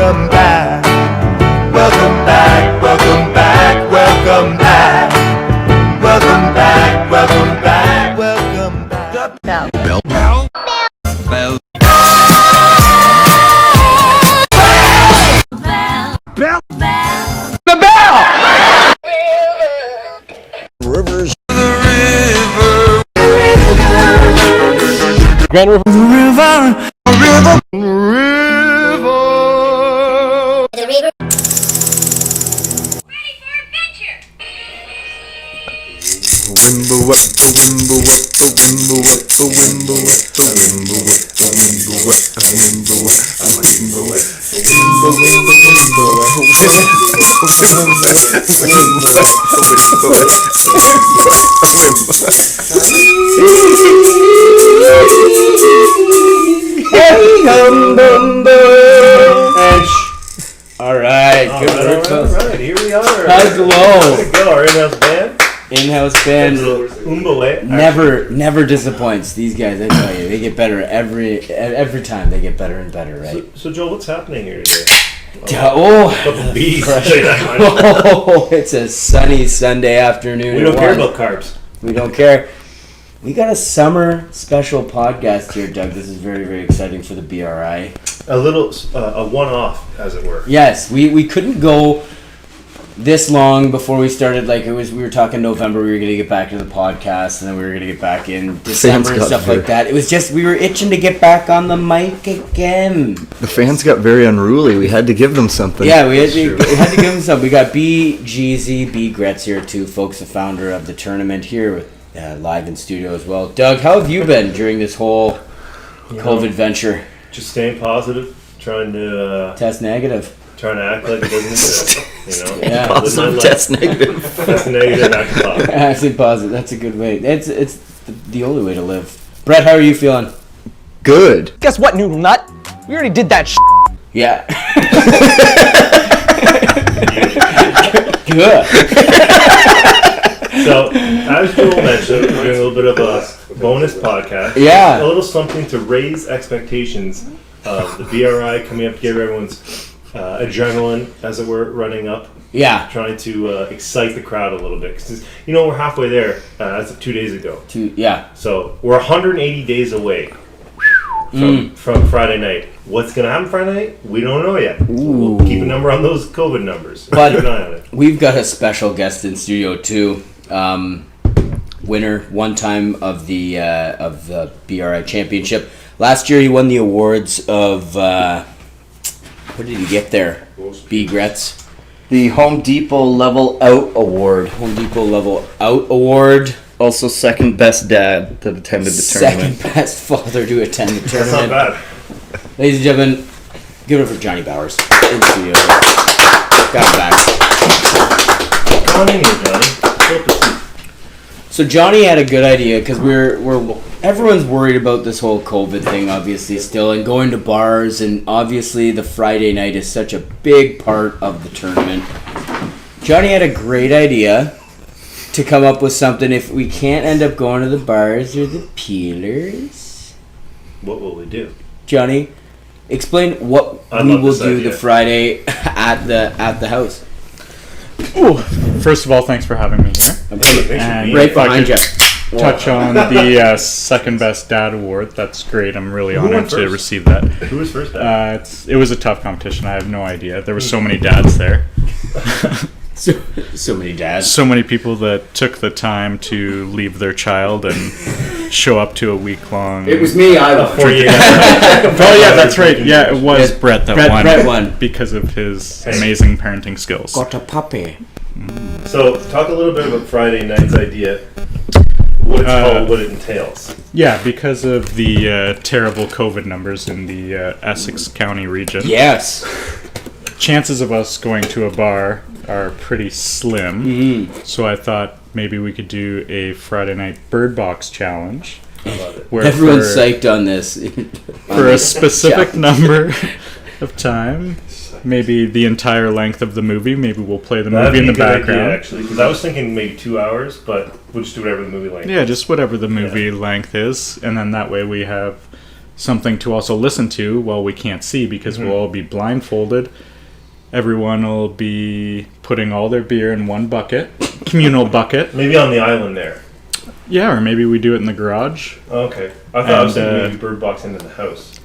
welcome back. Welcome back, welcome back, welcome back. Welcome back, welcome back, welcome back. Belle. Belle. Belle. Belle. Belle. The bell! Rivers. Grand River. River. River. The river. Ready for adventure! Wimble up the wimble up the wimble up the wimble up the wimble up the wimble up the wimble up the wimble up All right, good work. All right, here we are. Hello. There we go, our in-house band. In-house band never disappoints. These guys, I tell you, they get better every time. They get better and better, right? So Joel, what's happening here today? Oh, Couple bees. oh, it's a sunny Sunday afternoon. We don't care about carbs. We don't care. We got a summer special podcast here, Doug. This is very, very exciting for the BRI. A little, a one-off, as it were. Yes, we couldn't go this long before we started. Like we were talking November, we were going to get back to the podcast, and then we were going to get back in December and stuff like that. It was just, we were itching to get back on the mic again. The fans got very unruly. We had to give them something. Yeah, we had to give them something. We got B Gretz here too, folks, the founder of the tournament here with live in studio as well. Doug, how have you been during this whole COVID venture? Just staying positive, trying to Test negative. Trying to act like it doesn't exist. You know, Yeah. Positive, test negative. Test negative, act positive. Actually positive. That's a good way. It's the only way to live. Brett, how are you feeling? Good. Guess what, noodle nut? We already did that Yeah. Good. So, as Joel mentioned, we're doing a little bit of a bonus podcast. Yeah. A little something to raise expectations of the BRI coming up to get everyone's adrenaline, as it were, running up. Yeah. Trying to excite the crowd a little bit. Because, you know, we're halfway there as of 2 days ago. Yeah. So, we're 180 days away from Friday night. What's going to happen Friday night? We don't know yet. We'll keep a number on those COVID numbers. But keep an eye on it. We've got a special guest in studio too. Winner one time of the BRI championship. Last year he won the awards of what did he get there? B Gretz. The Home Depot Level Out Award. Home Depot Level Out Award. Also second best dad that attended the tournament. Second best father to attend the That's tournament. not bad. Ladies and gentlemen, give it up for Johnny Bowers in studio. Got him back. Come on in here, Johnny. So Johnny had a good idea because everyone's worried about this whole COVID thing, obviously still, and going to bars, and obviously the Friday night is such a big part of the tournament. Johnny had a great idea to come up with something if we can't end up going to the bars or the peelers. What will we do? Johnny, explain what we will do the Friday at the house. Ooh, first of all, thanks for having me here. And Right behind you. Touch on the second best dad award. That's great. I'm really honored to receive that. Who was first dad? It was a tough competition. I have no idea. There were so many dads there. So many dads. So many people that took the time to leave their child and show up to a week-long... It was me. I won. Oh, yeah, that's right. Yeah, it was Brett that won. Brett won. Because of his amazing parenting skills. Got a puppy. So, talk a little bit about Friday night's idea. What it's called, what it entails. Yeah, because of the terrible COVID numbers in the Essex County region. Yes. Chances of us going to a bar are pretty slim. Mm-hmm. So I thought maybe we could do a Friday night Bird Box challenge. I love it. Where everyone's psyched on this. For a specific number of time. Maybe the entire length of the movie. Maybe we'll play the movie in the background. Idea, actually, because I was thinking maybe 2 hours, but we'll just do whatever the movie length. Yeah, just whatever the movie length is, and then that way we have something to also listen to while we can't see because we'll all be blindfolded. Everyone will be putting all their beer in one bucket, communal bucket. Maybe on the island there. Yeah, or maybe we do it in the garage. Okay. I thought I was thinking maybe bird box into the house.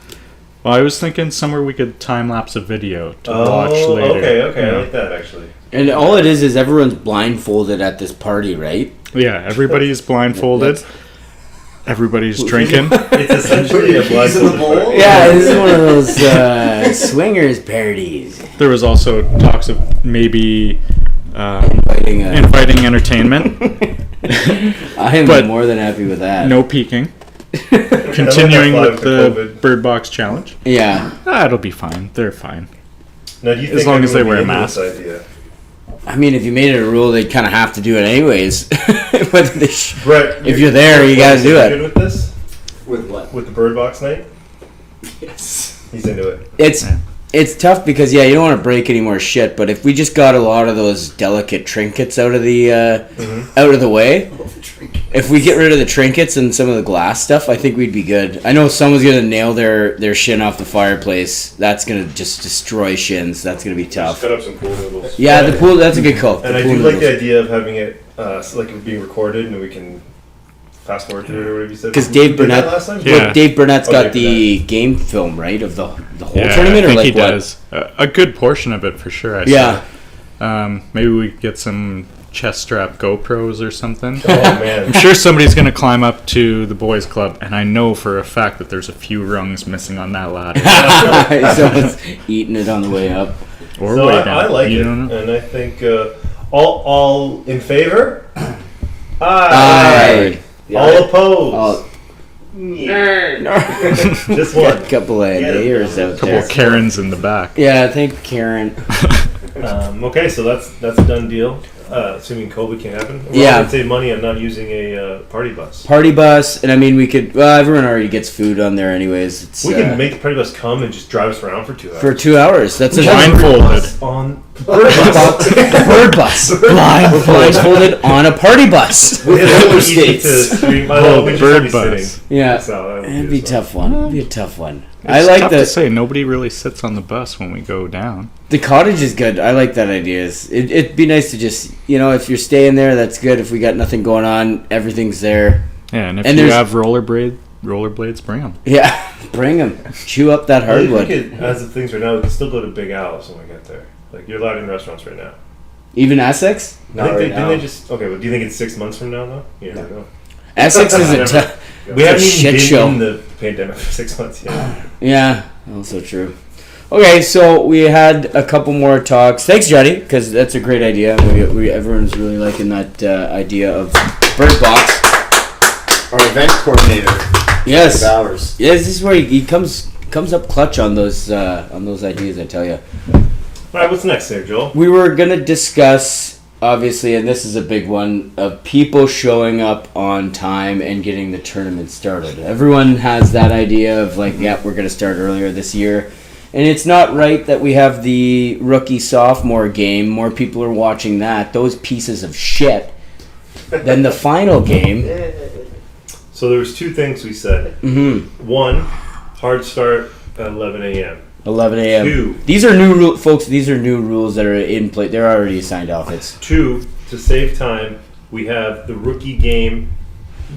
Well, I was thinking somewhere we could time-lapse a video to watch later. Okay. Yeah. I like that, actually. And all it is everyone's blindfolded at this party, right? Yeah, everybody's blindfolded. Everybody's drinking. It's essentially a blindfolded party. Yeah, this is one of those swingers parties. There was also talks of maybe Inviting inviting entertainment. I am but more than happy with that. No peeking. Continuing with the Bird Box Challenge. Yeah. It'll be fine. They're fine. Now, do you think As long as they everyone wear a would be into mask. this idea? I mean, if you made it a rule, they'd kind of have to do it anyways. Whether they Brett, if you're there, you gotta do it. Good with this? With what? With the bird box night? Yes. He's into it. It's tough because you don't want to break any more shit. But if we just got a lot of those delicate trinkets out of the way, if we get rid of the trinkets and some of the glass stuff, I think we'd be good. I know someone's gonna nail their shin off the fireplace. That's gonna just destroy shins. That's gonna be tough. Cut up some pool noodles. Yeah, the pool. That's a good call. And I do like the idea of having it like it being recorded and we can fast forward through it or whatever you said. Because Did Dave you do that Burnett, last time? Yeah. Dave Burnett's got Dave the game film, right, of the whole Yeah, tournament, I or think like he what? does. A good portion of it for sure. Yeah. Maybe we get some chest strap GoPros or something. Oh man. I'm sure somebody's going to climb up to the boys' club, and I know for a fact that there's a few rungs missing on that ladder. Someone's eating it on the way up. Or So way down. I like You it, don't know? and I think all in favor. Aye. All opposed. Oh, Just one. couple of haters out Couple there. of Karens in the back. Yeah, I think Karen. Okay, so that's a done deal. Assuming COVID can happen. Well, Yeah. I would save money on not using a party bus. Party bus, and I mean, we could. Well, everyone already gets food on there, anyways. It's, We can make the party bus come and just drive us around for 2 hours. for 2 hours. That's a Blindfolded. On bird bus. Blindfolded on a party bus. with roller easy to skates. stream. Oh, we just bird be bus. sitting. Yeah, So that would it'd be a fun. tough one. It'd be a tough one. It's I like tough to the say. Nobody really sits on the bus when we go down. the cottage is good. I like that idea. It'd be nice to just if you're staying there, that's good. If we got nothing going on, everything's there. Yeah, and if And you there's- have rollerblades, bring them. Yeah, bring them. Chew up that Well, you hardwood. could, as of things right now, we can still go to Big Al's when we get there. Like you're allowed in restaurants right now. Even Essex. Didn't they just okay? But do you think it's 6 months from now though? Yeah. No. Essex is a tough. We haven't It's a even shit been show. in the pandemic for 6 months yet. Yeah, also true. Okay, so we had a couple more talks. Thanks, Johnny, because that's a great idea. Everyone's really liking that idea of Bird Box. Our event coordinator. Yes. Dave Bowers. Yes, this is where he comes up clutch on those ideas. I tell you. All right, what's next there, Joel? We were gonna discuss, obviously, and this is a big one, of people showing up on time and getting the tournament started. Everyone has that idea of like, yeah, we're gonna start earlier this year. And it's not right that we have the rookie-sophomore game. More people are watching that. Those pieces of shit. Than the final game. So there was two things we said. Mm-hmm. One, hard start at 11 a.m. 11 a.m. Two. These are new rules, folks. These are new rules that are in play. They're already signed off. It's Two, to save time, we have the rookie game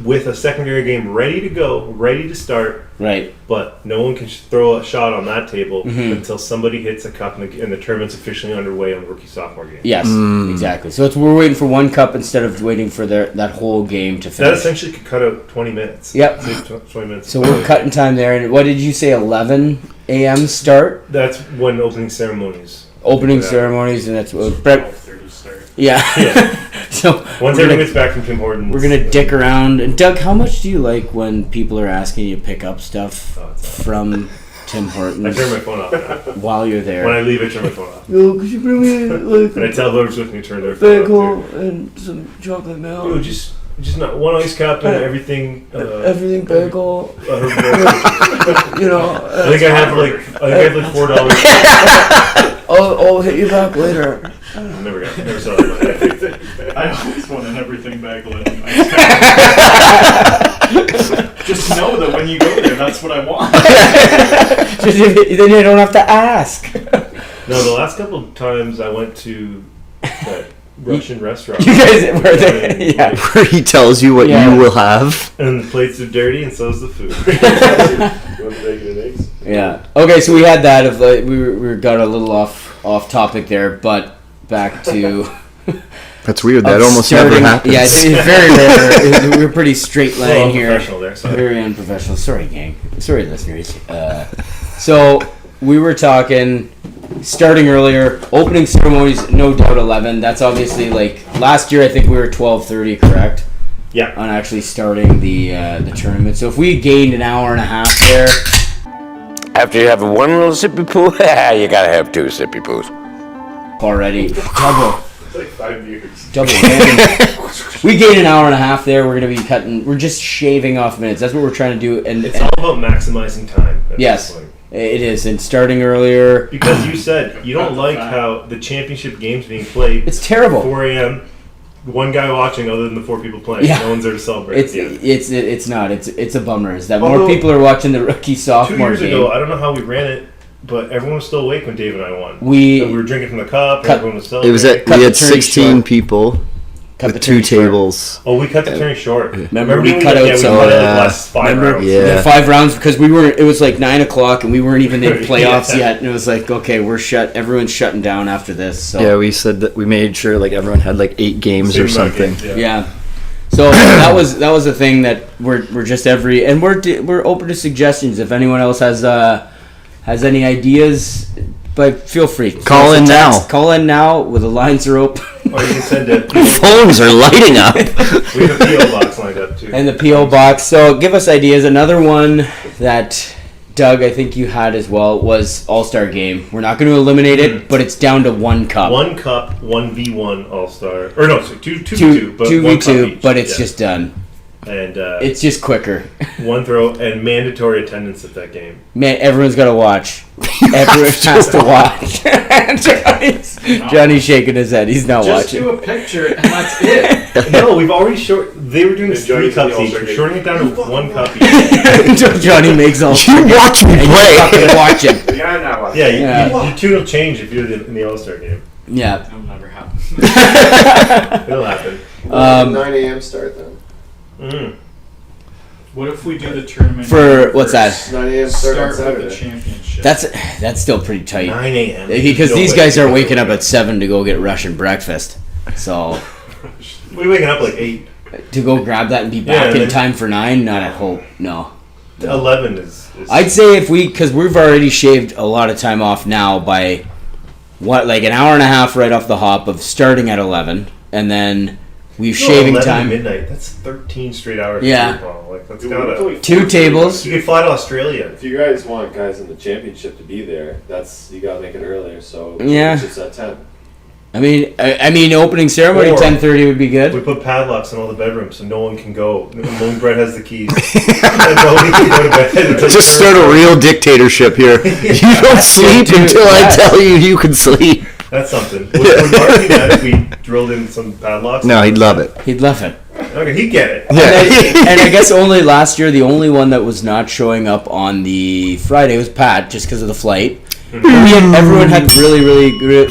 with a secondary game ready to go, ready to start, right. but no one can throw a shot on that table Mhm. until somebody hits a cup and the tournament's officially underway on the rookie-sophomore game. Yes, exactly. So we're waiting for one cup instead of waiting for that whole game to That finish. essentially could cut out 20 minutes. Yep. Save 20 minutes. So we're cutting time there. And what did you say? 11 a.m. start, That's when opening ceremonies. opening Yeah. ceremonies, and that's what. Brett, 12:30 start. yeah. Yeah. So Once we're everyone gonna, gets back from Tim Hortons. we're gonna dick around. And Doug, how much do you like when people are asking you to pick up stuff Oh, it's awesome. from Tim I Hortons turn my phone off now. while you're there? When I leave, I turn my phone off. Yo, could you bring me like And I tell whoever's with me to turn their phone off. too. and some chocolate milk? Yo, just not one ice cup and everything. Everything bagel, I you know. think I have like $4. I'll hit you back later. Never saw that money. I always want an everything bagel. Just know that when you go there, that's what I want. Then you don't have to ask. No, the last couple of times I went to that Russian restaurant. You guys were there, yeah. Where he tells you what Yeah. you will have. And the plates are dirty, and so is the food. You want bacon and eggs? Yeah. Okay, so we had that. Of we got a little off topic there, but back to. That's weird. That almost never happens. Yeah, it's very rare. We're pretty straight line here. Unprofessional there, sorry. Very unprofessional. Sorry, gang. Sorry, listeners. So we were talking. Starting earlier, opening ceremonies, no doubt 11. That's obviously like last year. I think we were 12:30, correct? Yeah. On actually starting the tournament. So if we gained an hour and a half there, After you have one little sippy poo, you gotta have two sippy poos. already double. It's like 5 years. Double whammy. We gained an hour and a half there. We're gonna be cutting. We're just shaving off minutes. That's what we're trying to do. And It's all about maximizing time. At yes, this point. it is. And starting earlier. Because you said you don't like how the championship game's being played. It's terrible. 4 a.m. One guy watching, other than the 4 people playing. Yeah. No one's there to celebrate. It's not. It's a bummer. Is that Although, more people are watching the rookie 2 sophomore years game? ago, I don't know how we ran it, but everyone was still awake when Dave and I won. We were drinking from the cup. And cut- everyone was It celebrating. was at, Cut we the had turn 16 short. people Cut the with 2 turn short. tables. Oh, we cut the turn short. Remember we when cut out we some- cut out yeah. the last 5 Remember? rounds. Yeah. The 5 rounds because we weren't. It was like 9 o'clock and we weren't even in playoffs Yeah. yet. And it was like, okay, we're shut. Everyone's shutting down after this. So Yeah, we said that we made sure like everyone had like 8 games Same or amount of something. games, yeah. So that was a thing that we're just every and we're open to suggestions. If anyone else has any ideas, but feel free. Call in now. Call in now. Where the lines are open. Or you can send it. Phones are lighting up. We have a P.O. box lined up too. And the P.O. box. So give us ideas. Another one that, Doug, I think you had as well, was All-Star Game. We're not going to eliminate it, but it's down to 1 cup. 1 cup, 1v1 All-Star. Or no, sorry, 2v2, but 1 cup 2v2, each. but it's Yeah. just done. And It's just quicker. 1 throw and mandatory attendance at that game. Man, everyone's got to watch. Everyone has to watch. Johnny's shaking his head. He's not Just watching. do a picture and that's it. No, we've already They were doing 3 cups each. We're shorting it down to 1 cup each. Until Johnny makes all. You watch me and you play. fucking watch him. Yeah, your tune will change if you're in the All-Star game. Yeah. That'll never happen. It'll happen. 9 a.m. start then. What if we do the tournament For what's that? 9 a.m. start on Start with the Saturday. championship. That's still pretty tight. 9 a.m. Because No these way. guys are waking up at 7 to go get Russian breakfast. So We're waking up like 8. to go grab that and be Yeah, back and in then- time for 9, not at home. No. 11 is I'd say because we've already shaved a lot of time off now by like an hour and a half right off the hop of starting at 11, and then we've shaving 11 to time. midnight. That's 13 straight hours. Yeah. Of baseball. Like that's gotta. 2 tables. You could fly to Australia. If you guys want guys in the championship to be there, you gotta make it earlier. So Yeah. it's at 10. I mean, opening ceremony Or- 10:30 would be We good. put padlocks in all the bedrooms so no one can go. Only Brett has the keys. And nobody can go to bed until Just the start a first real dictatorship here. You don't sleep Dude, until yes. I tell you can sleep. That's something. Would Mark be mad if we drilled in some padlocks? No, he'd love it. He'd love it. Okay, he'd get it. And I guess only last year, the only one that was not showing up on the Friday was Pat, just because of the flight. Everyone had really good.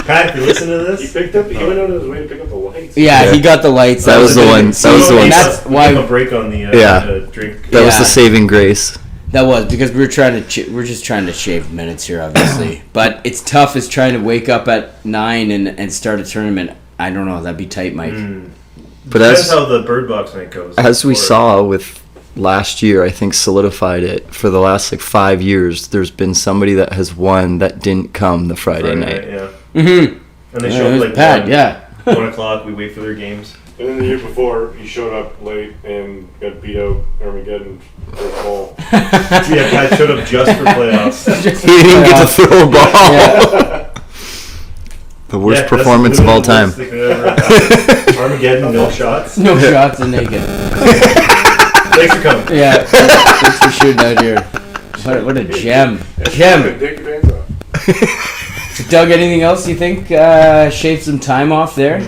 Pat, if you listen to this, He went out of his way to pick up the lights. Yeah, he got the lights. That was the one. That was the one. That's why a break on the Yeah. drink. That was Yeah. the saving grace. that was because we were trying to. We're just trying to shave minutes here, obviously. But it's tough. Is trying to wake up at 9 and start a tournament. I don't know. That'd be tight, Mike. But That's how the bird box night goes. as we Or- saw with last year, I think solidified it for the last like 5 years. There's been somebody that has won that didn't come the Friday night. yeah. Mm-hmm. And they Yeah, show it up was like Pat. 1, Yeah. 1 o'clock. We wait for their games. And then the year before, he showed up late and got beat out Armageddon for a ball. Yeah, Pat showed up just for playoffs. He didn't get to throw a ball. Yeah. The worst Yeah, that's performance of all literally time. the worst thing that ever happened. Armageddon, no shots. No shots and naked. Thanks for coming. Yeah. Thanks for shooting out here. What a gem. Gem. Take your pants off. Doug, anything else you think shaved some time off there?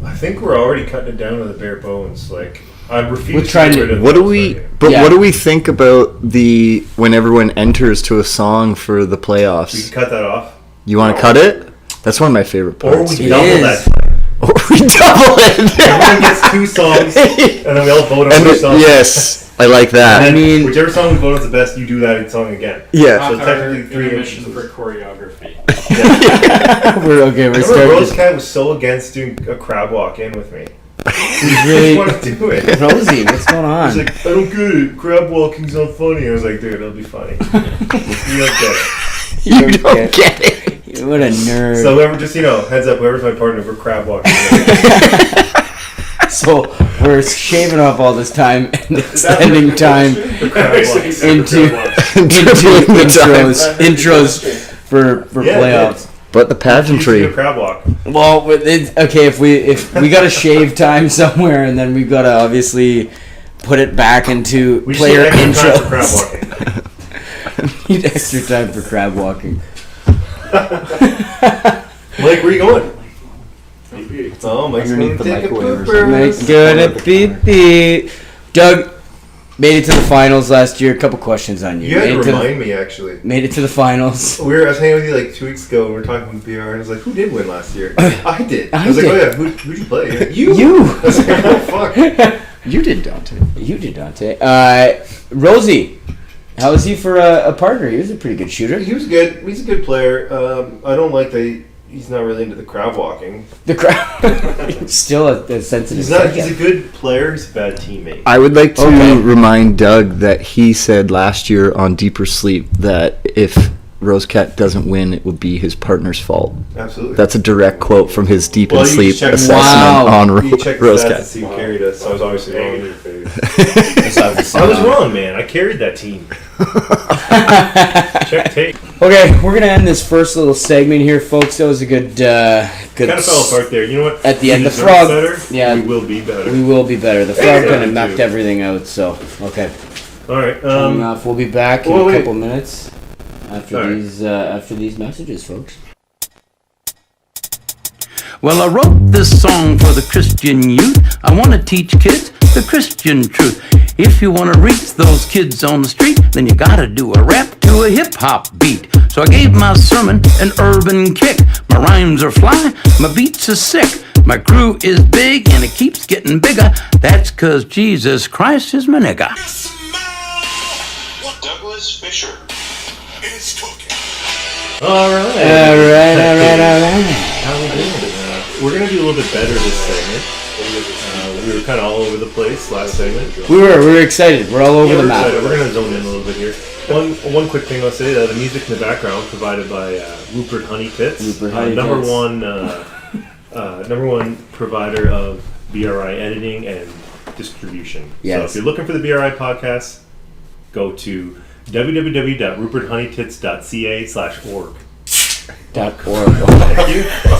I think we're already cutting it down to the bare bones. Like, I refuse We're trying to get to- rid of What do those we? fucking- But Yeah. what do we think about when everyone enters to a song for the We playoffs? can cut that off. You want to cut it? That's one of my favorite Or parts. we dude. double is. that. Or we double it. Everyone gets 2 songs, and then we all vote on And which song. yes, I like that. And I mean- whichever song we vote on the best, you do that song again. yeah. So technically 3 intermission inches. for choreography. We're okay. We're Remember starting. Rosecat was so against doing a crab walk in with me. He Really, didn't want to do it. Rosie, what's going on? He's like, I don't get it. Crab walking's not funny. I was like, dude, it'll be funny. You don't get it. You don't get it. What a nerd. So whoever, just, heads up, whoever's my partner, we're crab walking. So we're shaving off all this time and extending time into Tripling the time. intros for Yeah, playoffs. But the You pageantry. do a crab walk. Well, okay, if we got to shave time somewhere, and then we've got to obviously put it back into We player should extra time for crab intros. walking. Need extra time for crab walking. Mike, where you going? Oh, Mike's Underneath going the to take a microwave or pooper. Make good at beep beep. Doug made it to the finals last year. A couple questions on you. You had Made to it to the- remind me, actually. Made it to the finals. I was hanging with you like 2 weeks ago, and we were talking with BR, and I was like, who did win last year? I did. I was like, did. oh yeah, who'd you play? You're like, You. I was like, oh fuck. You did, Dante. You did, Dante. Rosie, how was he for a partner? He was a pretty good shooter. He was good. He's a good player. I don't like that he's not really into the crab walking. The crowd still a sensitive. He's not. subject. He's a good player. He's a bad teammate. I would like to Okay. remind Doug that he said last year on Deeper Sleep that if Rosecat doesn't win, it would be his partner's fault. Absolutely. That's a direct quote from his Deep in Well, you Sleep checked- assessment Wow. on He checked the stats to Rosecat. see who carried us, so I was obviously wrong. That's obviously I was not. wrong, man. I carried that team. Check tape. Okay, we're gonna end this first little segment here, folks. That was a good. Good. Kind of fell apart there. You know what? At the We end, the deserve frog- Better. yeah. We will be better. We will be better. The frog kind of me knocked too. everything out. So okay. All right. Coming off. We'll be back in well, a wait. couple minutes after Sorry. these messages, folks. Well, I wrote this song for the Christian youth. I want to teach kids the Christian truth. If you want to reach those kids on the street, then you gotta do a rap to a hip-hop beat. So I gave my sermon an urban kick. My rhymes are fly, my beats are sick. My crew is big and it keeps getting bigger. That's 'cause Jesus Christ is my nigga. Douglas Fisher is cooking. All right. All right. How we doing? We're gonna do a little bit better this segment. We were kind of all over the place last segment. We were excited. We're all over Yeah, the we're map. excited. We're gonna zone in a little bit here. One quick thing I'll say: the music in the background provided by Rupert Honeytits, Rupert Honeytits. number one provider of BRI editing and distribution. Yes. So if you're looking for the BRI podcast, go to www.ruperthoneytits.ca/org. .org.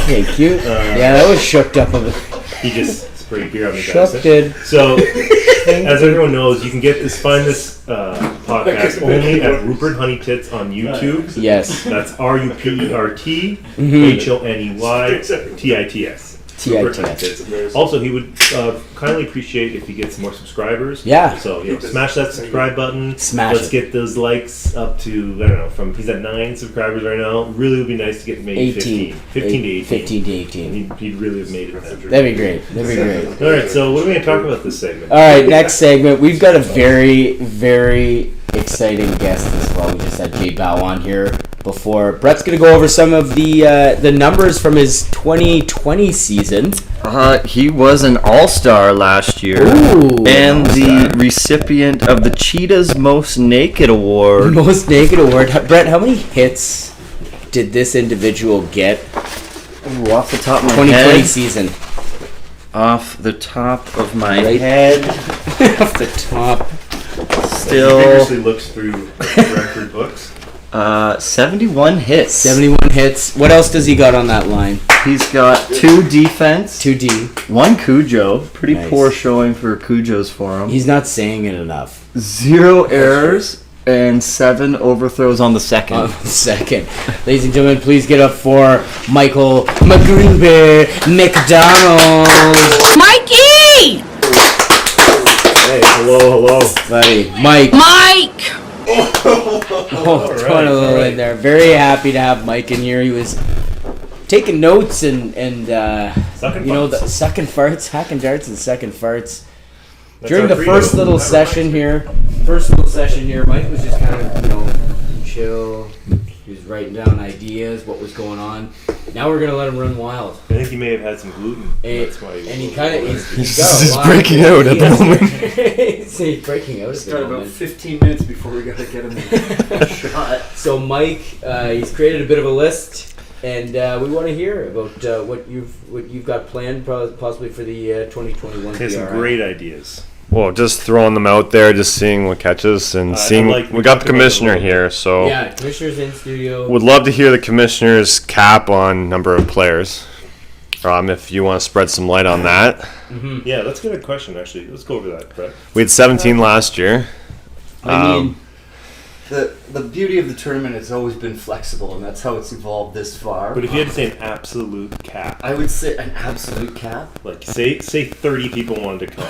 Okay, cute. Yeah, that was shooked up a bit. He just sprayed beer on me, guys. Shooked. So, as everyone knows, you can find this podcast only at Rupert Honeytits on YouTube. Yes. That's RupertHoneytits. TITS. Also, he would kindly appreciate if he gets more subscribers. Yeah. So, smash that subscribe button. Smash Let's it. get those likes up to, I don't know, he's at 9 subscribers right now. Really would be nice to get maybe 18. 15 to 18. 15 to 18. He'd really have made it then. That'd be great. All right, so what are we going to talk about this segment? All right, next segment. We've got a very, very exciting guest as well. We just had Jay Bow on here before. Brett's going to go over some of the numbers from his 2020 season. He was an all-star last year. Ooh, and the recipient of the Cheetah's Most Naked Award. Most Naked Award. Brett, how many hits did this individual get? Ooh, off the top of my 2020 head. season. Off the top of my Right. head. Off the top. Still. He vigorously looks through record books. 71 hits. 71 hits. What else does he got on that line? He's got 2 defense. 2D. 1 Cujo. Pretty Nice. poor showing for Cujos for him. He's not saying it enough. 0 errors. And 7 overthrows on the second. Ladies and gentlemen, please get up for Michael McGruber McDonald. Mikey! Hey, hello. Buddy, Mike. All Throwing a little in there. Very happy to have Mike in here. He was taking notes and Sucking you know, farts. the sucking farts, hacking darts and sucking farts. That's During our the credo. first little session here, Mike was just kind of, you know, chill. He was writing down ideas, what was going on. Now we're gonna let him run wild. I think he may have had some gluten. That's why. And he kind of he's He's breaking out at the moment. He's breaking out. It's got about 15 minutes before we gotta get him a shot. So Mike, he's created a bit of a list, and we want to hear about what you've got planned, possibly for the 2021. He has some BRI. great ideas. Well, just throwing them out there, just seeing what catches, and seeing. we We got the talked about it a commissioner little bit. here, so Yeah, commissioner's in studio. would love to hear the commissioner's cap on number of players. If you want to spread some light on that. Mm-hmm. Yeah, that's a good question, actually. Let's go over that, Brett. We had 17 last year. I mean, The beauty of the tournament has always been flexible, and that's how it's evolved this far. But if you had to say an absolute cap, I would say an absolute cap. like say 30 people wanted to come.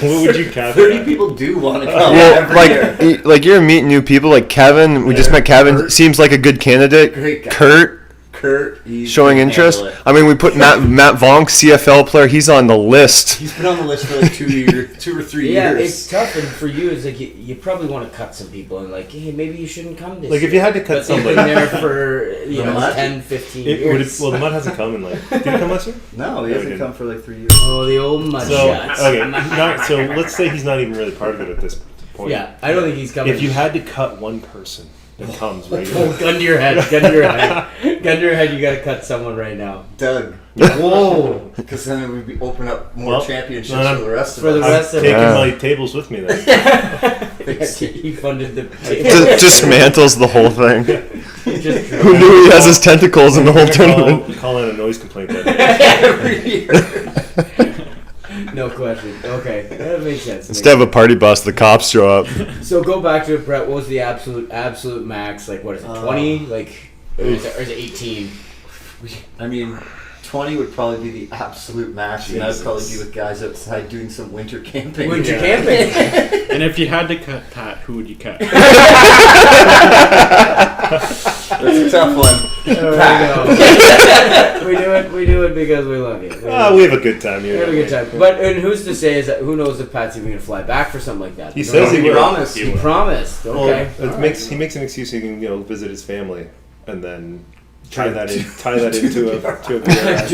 What would you cap? 30 people do want to come Well, every year. like you're meeting new people, like Kevin. We just met Kevin. Kurt. Seems like a good candidate. Great guy. Kurt, he's showing can interest. handle it. I mean, we put Matt Vonk, CFL player. He's on the list. He's been on the list for like 2 or 3 yeah, years. it's tough, and for you, it's like you probably want to cut some people, and like, hey, maybe you shouldn't come this Like, year. if you had to cut But they've somebody- been there for, you know, Mud? 10, 15 Well, years. the mud hasn't come in like. Did he come last year? No, he No, hasn't he come for like 3 years. Oh, the old mud So shots. okay, so let's say he's not even really part of it at this point. Yeah, I don't think he's coming. If you had to cut one person that comes Oh, regularly, gun to your head, gun to your head. Gun to your head, you gotta cut someone right now. Doug. Whoa! Because then it would be open up more Well, championships no, for the rest of for the us. rest I'm of taking Yeah. my tables with me then. He funded the Dismantles the whole thing. Just Who knew he has his tentacles in the whole tournament? Call in a noise complaint that day. every year. No question. Okay, that makes sense. Instead of a party bus, the cops show up. So go back to it, Brett. What was the absolute max? Like, what is it? 20? Like, or is it 18? I mean, 20 would probably be the absolute max, and I'd probably be with guys outside doing some winter camping. Winter camping. And if you had to cut Pat, who would you cut? That's a tough one. There we go. we do it because we love you. We have a good time here. We have a good time. But and who's to say is that who knows if Pat's even gonna fly back for something like that? He says he will. promised. He promised. Okay. Well, he makes an excuse he can visit his family and then tie that into a To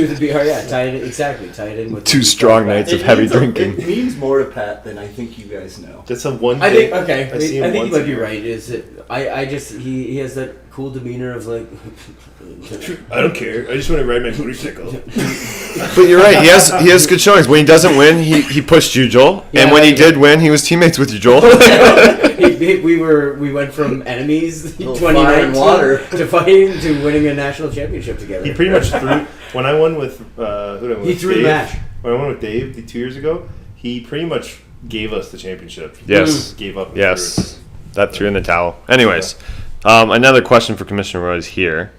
the BR, yeah. Tie it in with 2 strong nights of heavy drinking. It means more to Pat than I think you guys know. Just a one. I thing. think okay. I see him I think you once might a be year. right. Is that I just he has that cool demeanor of like. I don't care. I just want to ride my motorcycle. But you're right. He has good showings. When he doesn't win, he pushed you, Joel. Yeah, and when he yeah. did win, he was teammates with you, Joel. we went from enemies Little fire and 2019 water. to fighting to winning a national championship together. He pretty much threw. When I won with who did I win He with? threw the Dave. match. When I won with Dave 2 years ago, he pretty much gave us the championship. He Yes. just gave up. and Yes. That threw in the towel. Anyways, another question for Commissioner Roy's here.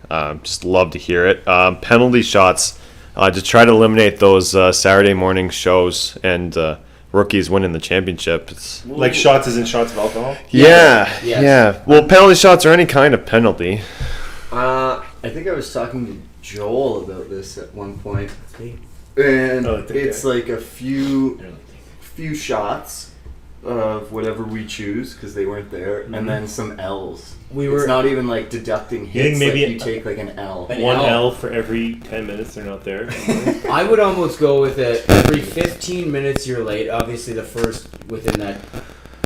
Just love to hear it. Penalty shots. To try to eliminate those Saturday morning shows and rookies winning the championship. It's, threw. Like shots is in shots of alcohol. yeah. Yes. Well, penalty shots are any kind of penalty. I think I was talking to Joel about this at one point, and Oh, I think it's like a few shots of whatever we choose because they weren't there, and then some L's. It's not even like deducting hits. maybe like you take like an L. One L for every 10 minutes they're not there. I would almost go with it every 15 minutes you're late. Obviously, the first within that.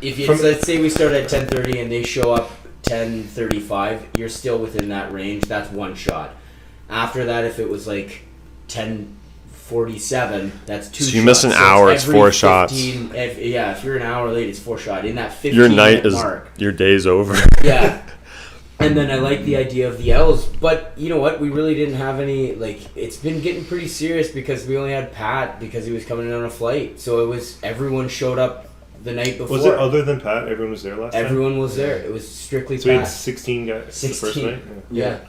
If you let's say we start at 10:30 and they show up 10:35, you're still within that range. That's one shot. After that, if it was like 10:47, that's 2 shots. So you miss an hour, it's every 4 shots. If you're an hour late, it's 4 shots. In that 15 Your night minute is mark. your day's over. Yeah. And then I like the idea of the L's, but you know what? We really didn't have any, it's been getting pretty serious because we only had Pat because he was coming in on a flight. So everyone showed up the night before. Was it other than Pat? Everyone was there last time? Everyone was there. It was strictly So we Pat. had 16 guys 16. the first night? Yeah.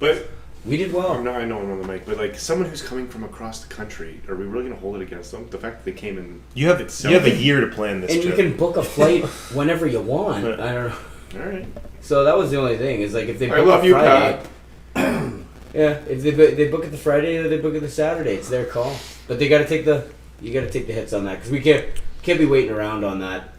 But we did well. I know I'm on the mic, but like someone who's coming from across the country, are we really going to hold it against them? The fact that they came in, You have a year to plan this and trip. you can book a flight whenever you want. I don't know. All right. So that was the only thing. Is like if they book I love a you, Friday. Pat. Yeah, if they book it the Friday or they book it the Saturday, it's their call. But they got to take the hits on that because we can't be waiting around on that.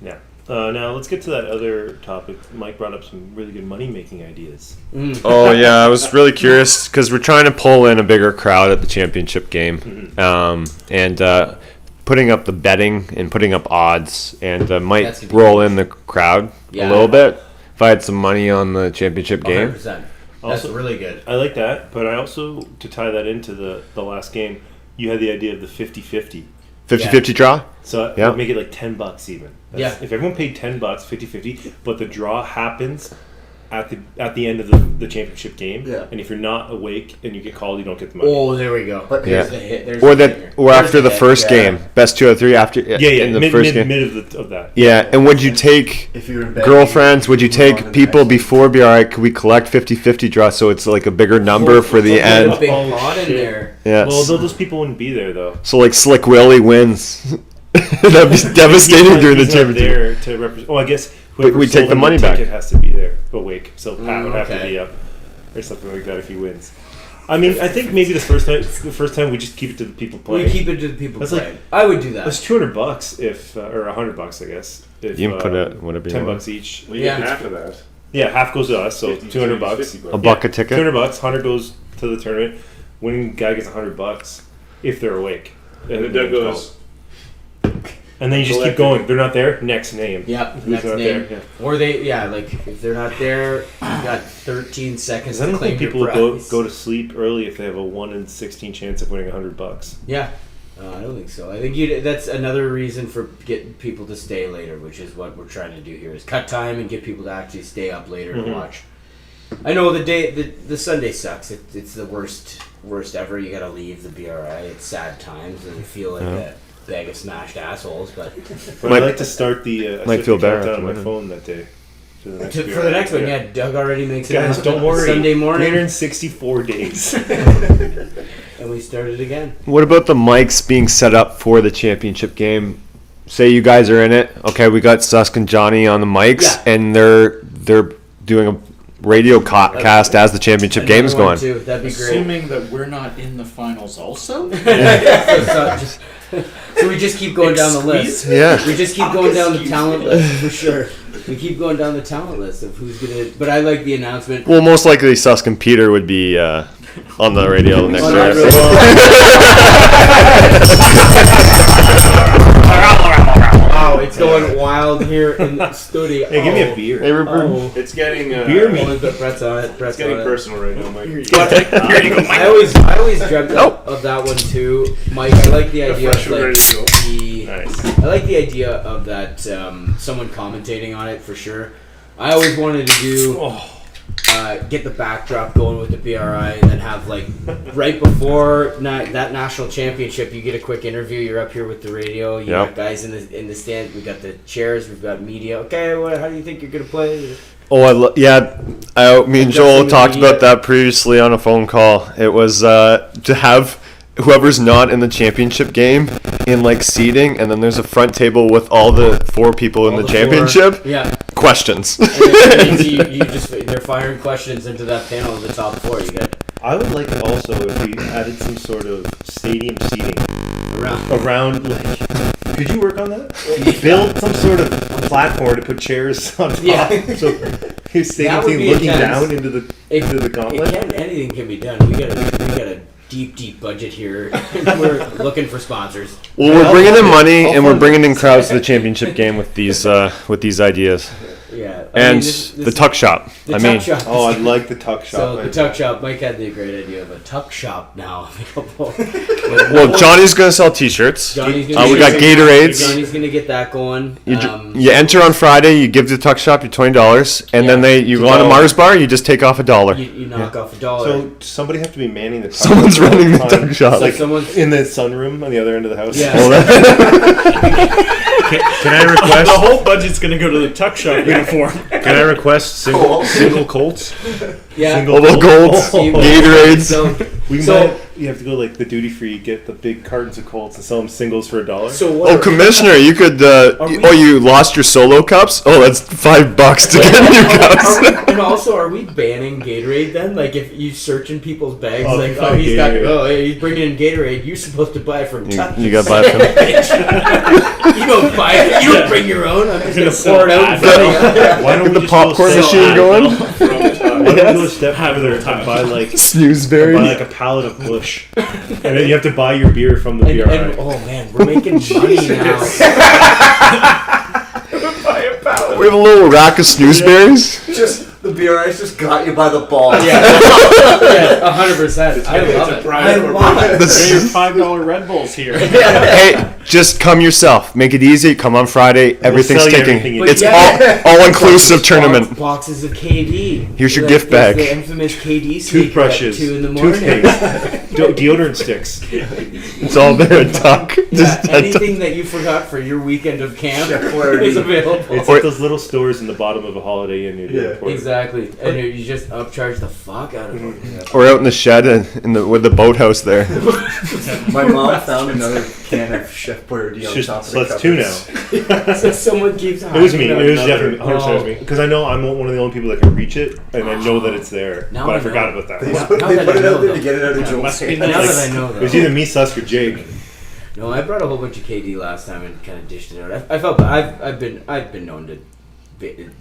Yeah. Now let's get to that other topic. Mike brought up some really good money making ideas. Oh yeah, I was really curious because we're trying to pull in a bigger crowd at the championship game, and putting up the betting and putting up odds, and might roll in the crowd a little bit if I had some money on the championship game. 100%. That's really good. I like that, but I also, to tie that into the last game, you had the idea of the 50-50. 50-50 draw? So Yeah. make it like $10 even. Yeah. If everyone paid $10, 50-50, but the draw happens at the end of the championship game, and if you're not awake and you get called, you don't get the money. Oh, there we go. But Yeah. there's the hit. There's Or the that, kicker. or There's after the hit, first yeah. game, best 2 out of 3 after in the first game. mid of that. Yeah, and would you take If you're in bed, girlfriends? Would you move on to take the people next one. before BRI? Could we collect 50-50 draw so it's like a bigger number for the Put a end? big pot in there. Yeah. Well, those people wouldn't be there though. So like Slick Willie wins. That'd be devastating during the He's not championship. there to represent. Oh, I guess. But we take the money back. Ticket has to be there awake, so Pat would have to okay. be up or something like that if he wins. I mean, I think maybe the first time we just keep it to the people playing. We keep it to the people That's playing. like I would do that. That's $200 if or $100 I guess. If, You can put it whatever you want. $10 each. Well, you get half of that. Yeah, half goes to us, so 50, $200. A buck a ticket? $200, 100 goes to the tournament. Winning guy gets $100 if they're awake. And then Doug goes. And then you just keep going. They're not there. Next name. Yep, Who's next not name. there? Or they, like if they're not there, you got 13 seconds I to don't claim think your people will prize. go to sleep early if they have a 1 in 16 chance of winning $100. Yeah, I don't think so. I think that's another reason for getting people to stay later, which is what we're trying to do here: is cut time and get people to actually stay up later to watch. I know the Sunday sucks. It's the worst ever. You got to leave the BRI. It's sad times, and you feel like a bag of smashed assholes. But I'd like to start the might feel better countdown on after my phone that day. For the next, for the next one, yeah, Doug already makes it. Guys, don't worry. Sunday morning, 364 days. and we started again. What about the mics being set up for the championship game? Say you guys are in it. Okay, we got Susk and Johnny on the mics, and they're doing a radio cast as the championship game's going. Too. That'd be great. Assuming that we're not in the finals also? So we just keep going down the list. Yeah. We just keep going down the talent list for sure. We keep going down the talent list of who's gonna. But I like the announcement. Well, most likely Susk and Peter would be on the radio next year. Wow, it's going wild here in the studio. Hey, give me a beer. Hey, Rupert. It's getting Beer me. Brett's on it. It's getting personal right now, Mike. I always dreamt of that one too, Mike. I like the idea of like I like the idea of that someone commentating on it for sure. I always wanted to do get the backdrop going with the BRI and then have like right before that national championship, you get a quick interview. You're up here with the radio. You got guys in the stand. We got the chairs. We've got media. Okay, how do you think you're gonna play? Oh, me and Joel talked about that previously on a phone call. It was to have whoever's not in the championship game in like seating, and then there's a front table with all the 4 people in the championship. Yeah. Questions. And you just they're firing questions into that panel of the top 4. You got. I would like it also if we added some sort of stadium seating around. Like, could you work on that? Build some sort of platform to put chairs on top. Yeah. So his stadium team looking down into the gauntlet. Anything can be done. We got a deep budget here. We're looking for sponsors. Well, we're bringing in money and we're bringing in crowds to the championship game with these ideas. Yeah, and the tuck shop. Tuck shop. Oh, I like the tuck shop. So the tuck shop. Mike had the great idea of a tuck shop now. Well, Johnny's gonna sell T-shirts. We got Gatorades. Johnny's gonna get that going. You enter on Friday. You give the tuck shop your $20, and then you go on a Mars bar. You just take off $1. You knock off $1. So somebody have to be manning the tuck Someone's shop running the all the time. tuck shop. Like someone's in the sunroom on the other end of the house. Yeah. Can I request? The whole budget's gonna go to the tuck shop uniform. Can I request single Colts? Yeah. Single Colts, Gatorades. You have to go like the duty free, get the big cartons of Colts and sell them singles for $1. So Commissioner, you could. You lost your solo cups? Oh, that's $5 to get new cups. And also, are we banning Gatorade then? Like, if you search in people's bags, he's bringing in Gatorade. You're supposed to buy from Tuck. You got to buy from. You don't buy it. You don't bring your own. I'm just gonna pour it out. Why don't Get the popcorn machine going? Why don't we go a step further and buy like Snoozeberry? Buy like a pallet of Busch, and then you have to buy your beer from the BRI. Oh man, we're making money now. We have a little rack of snoozeberries. Just the BRI's just got you by the balls. Yeah, 100%. I love it. I love it. Get your $5 Red Bulls here. Hey, just come yourself. Make it easy. Come on Friday. Everything's ticking. It's all inclusive tournament. Boxes of KD. Here's your gift bag. The infamous KD toothbrushes, 2 in the morning. toothpaste, deodorant sticks. It's all there at Tuck. Anything that you forgot for your weekend of camp is available. It's like those little stores in the bottom of a Holiday Inn. Exactly, and you just upcharge the fuck out of them. Or out in the shed with the boathouse there. My mom found another can of Chef Boyardee on top of the that's 2 now. So someone keeps. It was me. It was definitely 100% me. Because I know I'm one of the only people that can reach it, and I know that it's there. Now but I I forgot know. about that. They put it out there to get it out of Joel's hands. Now that I know, it was either me, Susk, or Jake. No, I brought a whole bunch of KD last time and kind of dished it out. I felt I've been known to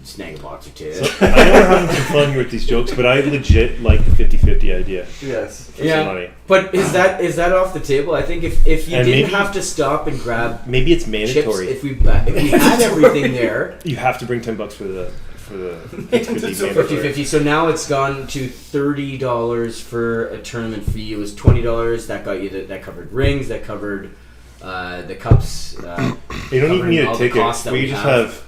snag a box or two. So, I know we're having some fun with these jokes, but I legit like the 50-50 idea. Yes. For some money. But is that off the table? I think if you didn't have to stop and grab, maybe it's mandatory. Chips, if we had everything there, you have to bring $10 for the 50-50. So now it's gone to $30 for a tournament fee. It was $20. That got you that covered rings. That covered the cups. You don't even need a ticket. We just have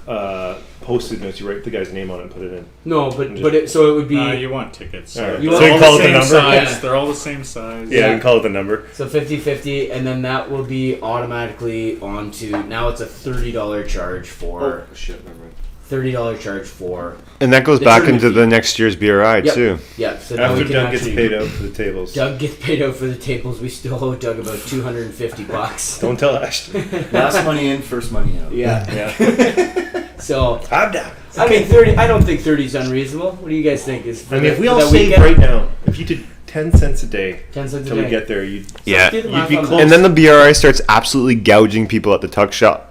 Post-it notes. You write the guy's name on it and put it in. No, so it would be. You want tickets. Right. You so want you call it the number. Size. They're all the same size. Yeah, you can call it the number. So 50-50, and then that will be automatically onto. Now it's a $30 charge for. Oh shit! Never mind. $30 charge for. And that goes back into the next year's BRI too. Yeah. So after now we can Doug gets paid out for the tables. Doug gets paid out for the tables. We still owe Doug about $250. Don't tell Ashton. Last money in, first money out. Yeah. So I'm down. I mean, 30. I don't think 30 is unreasonable. What do you guys think? If we all save right now, if you did 10 cents a day, 10 cents until we get there, you'd be close. And then the BRI starts absolutely gouging people at the tuck shop.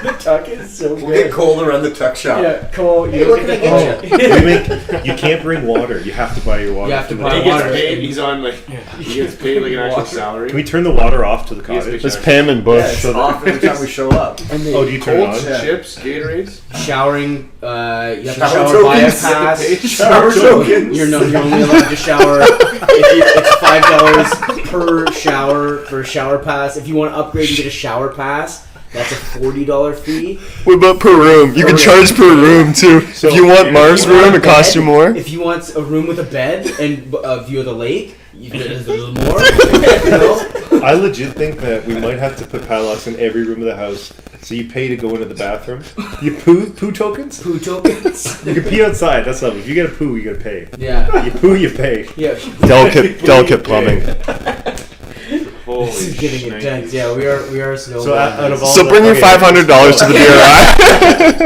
The tuck is so good. We'll get Cole to run the tuck shop. Yeah, Cole. Hey, what can I get you? You can't bring water. You have to buy your water. You have to buy He water. gets paid. He's on he gets paid like an actual salary. Can we turn the water off to the cottage? Let's pay him in Busch. Yeah, it's off every time we show up. And do you turn it on? Chips, Gatorades, Showering showering. You have to Shower shower by a tokens. pass. Shower tokens. You're only allowed to shower. It's $5 per shower for a shower pass. If you want to upgrade and get a shower pass, that's a $40 fee. What about per room? You can charge per room too. So if you want Mars room, it costs you more. If you want a room with a bed and a view of the lake, there's a little more. I legit think that we might have to put padlocks in every room of the house. So you pay to go into the bathroom. You poo tokens? Poo tokens. You can pee outside. That's not. If you get a poo, you gotta pay. Yeah. You poo, you pay. Yeah. Delicate plumbing. This is getting intense. Yeah, we are snowballing. So out of all So bring your $500 to the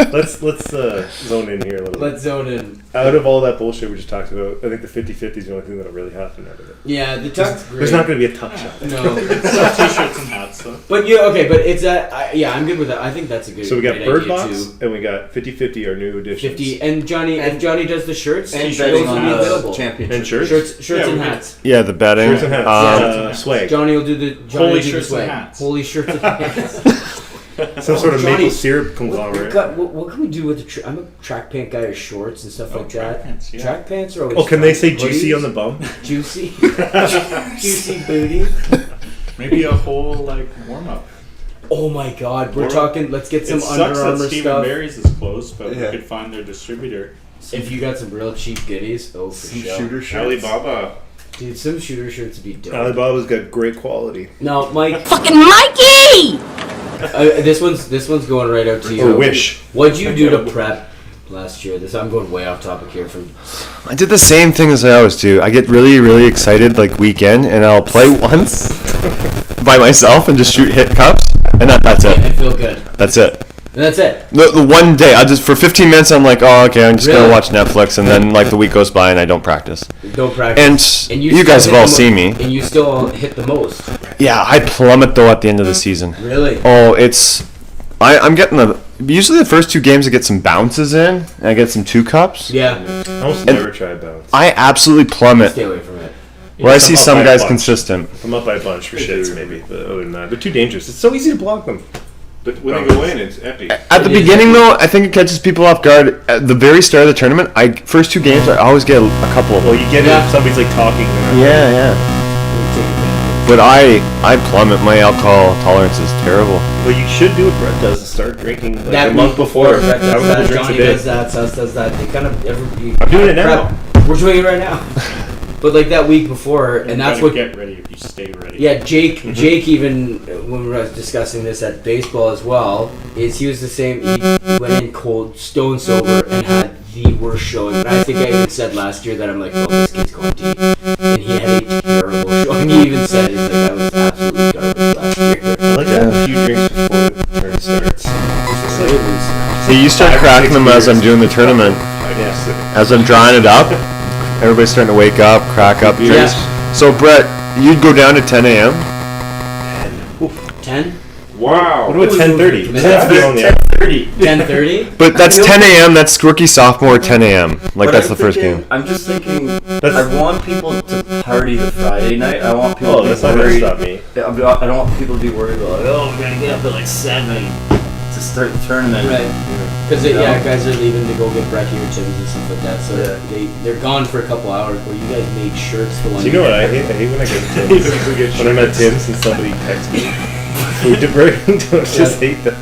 BRI. Let's zone in here a little bit. Let's zone in. Out of all that bullshit we just talked about, I think the 50-50 is the only thing that'll really happen out of it. Yeah, the tuck's great. There's not going to be a tuck shop. No. T-shirts and hats though. But but it's I'm good with that. I think that's a good. So we got great Bird idea, Box too. and we got 50-50, our new additions. 50 and Johnny. If Johnny does the shirts, And those betting will on be the available. championship. And shirts? Shirts and hats. Yeah, the betting. Shirts and hats. Swag. Johnny will do the Holy do the shirts swag. and hats. Holy shirts and hats. Some sort of Johnny, maple syrup conglomerate. What can we do with the? I'm a track pant guy, or shorts and stuff like that. Pants, yeah. Track pants are always. Oh, can they say hoodies? juicy on the bum? Juicy, juicy booty. Maybe a whole warm up. Oh my God, we're talking. Let's get some It Under sucks that Armour Stephen stuff. Barry's is closed, but Yeah. we could find their distributor. If you got some real cheap goodies, for Some sure. shooter shirts. Alibaba. Dude, some shooter shirts would be dope. Alibaba's got great quality. No, Mike. Fucking Mikey! This one's going right out to you. Or wish. What'd you do to prep last year? I'm going way off topic here. I did the same thing as I always do. I get really, really excited like weekend, and I'll play once by myself and just shoot hit cups, and that's it. I feel good. That's it. And that's it. The one day, for 15 minutes, I'm like, oh, okay, I'm just going to watch Netflix, and then like the week goes by and I don't practice. Don't practice. And you guys have all seen me. And you still hit the most. Yeah, I plummet though at the end of the season. Really? Oh, I'm getting usually the first 2 games I get some bounces in, and I get some 2 cups. Yeah. I almost never try bounce. I absolutely plummet. Stay away from it. Where I see some guys consistent. I'm up by a bunch for shits, maybe, but other than that, they're too dangerous. It's so easy to block them. But when they go in, it's epic. At the beginning, though, I think it catches people off guard. At the very start of the tournament, first 2 games, I always get a couple. Well, you get it if somebody's like talking. Yeah. But I plummet. My alcohol tolerance is terrible. Well, you should do what Brett does and start drinking like That a month before. Brett does that, Johnny does that, Sus does that. They kind of. I'm doing it now. We're doing it right now. But like that week before, and that's what. Get ready if you stay ready. Yeah, Jake even when we were discussing this at baseball as well, he was the same. He went in cold, stone sober, and had the worst showing. And I think I even said last year that I'm like, oh, this kid's going deep, and he had a terrible showing. He even said he's like, I was absolutely garbage last year. I like to have a few drinks before the tournament starts. So you start cracking them as I'm doing the tournament. As I'm drawing it up, everybody's starting to wake up, crack up drinks. So Brett, you'd go down to 10 a.m. 10? Wow. What about 10:30? 10:30? But that's 10 a.m. That's rookie sophomore 10 a.m. Like that's the first game. I'm just thinking. I want people to party the Friday night. I want people. Oh, that's not gonna stop me. I don't want people to be worried about. Oh, we're gonna get up at like 7 to start the tournament. Right. Because guys are leaving to go get brekkie or Tim's and stuff like that. So they're gone for a couple hours. Where you guys made shirts for lunch. Do you know what I hate? I hate when I go to Tim's. When I'm at Tim's and somebody texts me food to bring. Don't just hate that.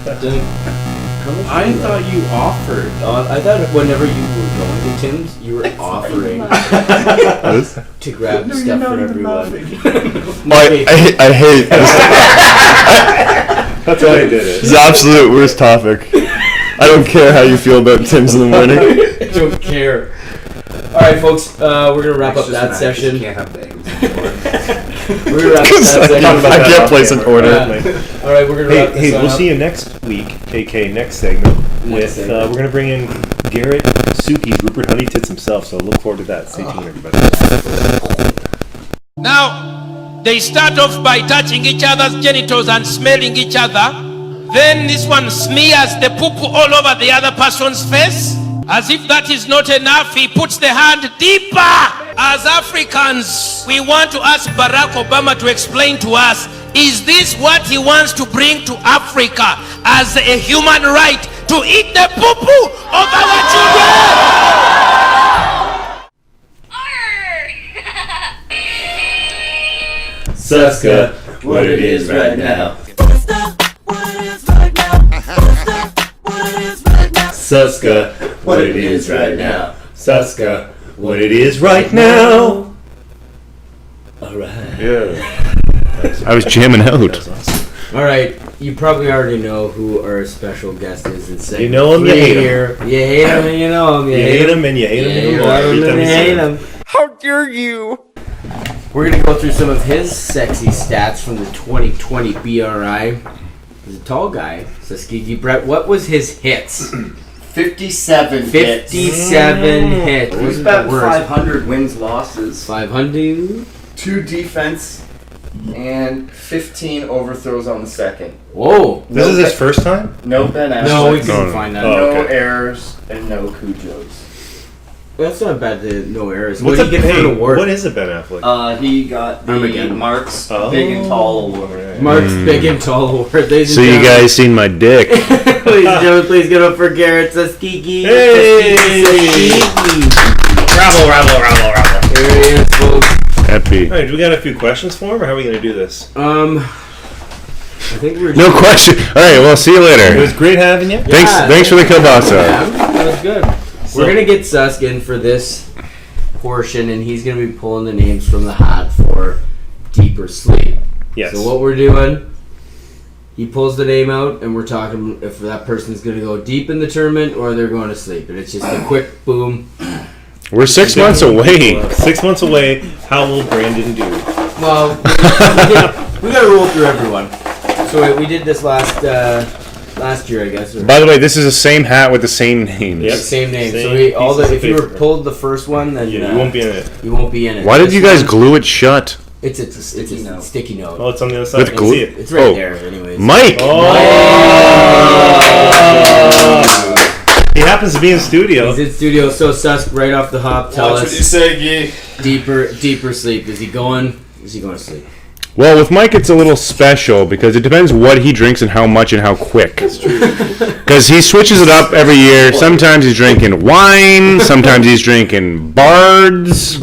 I thought you offered. I thought whenever you were going to Tim's, you were offering to grab stuff for everyone. I hate this. That's why I did it. It's the absolute worst topic. I don't care how you feel about Tim's in the morning. I don't care. All right, folks, we're gonna wrap up that session. You can't have bagels. We're gonna wrap up that session. I can't place an order. All right, we're gonna wrap this Hey, we'll up. see you next week, KK, next segment. We're going to bring in Garrett Suki's Rupert Honeytits himself, so look forward to that. Stay tuned, everybody. Now, they start off by touching each other's genitals and smelling each other. Then this one smears the poo-poo all over the other person's face. As if that is not enough, he puts the hand deeper. As Africans, we want to ask Barack Obama to explain to us, is this what he wants to bring to Africa as a human right to eat the poo-poo of our children? Suska, what it is right now. Suska, what it is right now. Suska, what it is right now. Alright. Yeah. I was jamming out. Alright, you probably already know who our special guest is in segment. You know him, you hate him. You hate him and you know him. You hate him and you hate him even more every time you see him. How dare you? We're going to go through some of his sexy stats from the 2020 BRI. He's a tall guy. Tuskegee Brett, what was his hits? 57 hits. 57 hits. It was about 500 wins, losses. 500. 2 defense and 15 overthrows on the second. Whoa. This is his first time? No Ben Affleck. No, we couldn't find that. No errors and no Cujos. That's not bad, no errors. What's What did he get for an award? What is a Ben Affleck? He got the Mark's Big and Tall Award. Mark's Big and Tall Award. So you guys seen my dick? Please give up for Garrett Tuskegee. Hey! Bravo. Here he is, folks. Happy. Alright, do we got a few questions for him, or how are we going to do this? I think we're No question. All right. Well, see you later. It was great having you. Thanks for the kielbasa. That was good. We're going to get Susk in for this portion, and he's going to be pulling the names from the hat for Deeper Sleep. Yes. So what we're doing, He pulls the name out, and we're talking if that person's going to go deep in the tournament or they're going to sleep. And it's just a quick boom. We're 6 months away. 6 months away. How will Brandon do? Well, we got to roll through everyone. So we did this last year, I guess. By the way, this is the same hat with the same names. Yep, same name. Same So if you were pulled the first one, then you won't be in it. You won't be in it. Why did you guys glue it shut? It's a sticky note. Oh, it's on the other side. With I can glue? see it. It's right there, anyways. Mike! He happens to be in studio. He's in studio. So Susk, right off the hop, tell Watch us. what you say, Gee. Deeper sleep. Is he going to sleep? Well, with Mike, it's a little special because it depends what he drinks and how much and how quick. That's true. Because he switches it up every year. Sometimes he's drinking wine. Sometimes he's drinking Bards.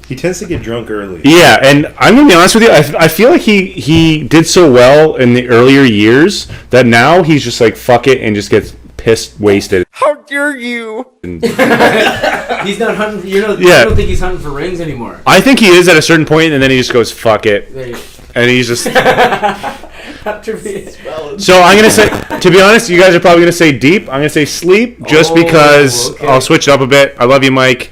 He tends to get drunk early. Yeah, and I'm going to be honest with you. I feel like he did so well in the earlier years that now he's just like, fuck it, and just gets pissed wasted. How dare you? He's not hunting. You don't think he's hunting for rings anymore. I think he is at a certain point, and then he just goes, fuck it. And he's just... So I'm going to say, to be honest, you guys are probably going to say deep. I'm going to say sleep, just because I'll switch it up a bit. I love you, Mike.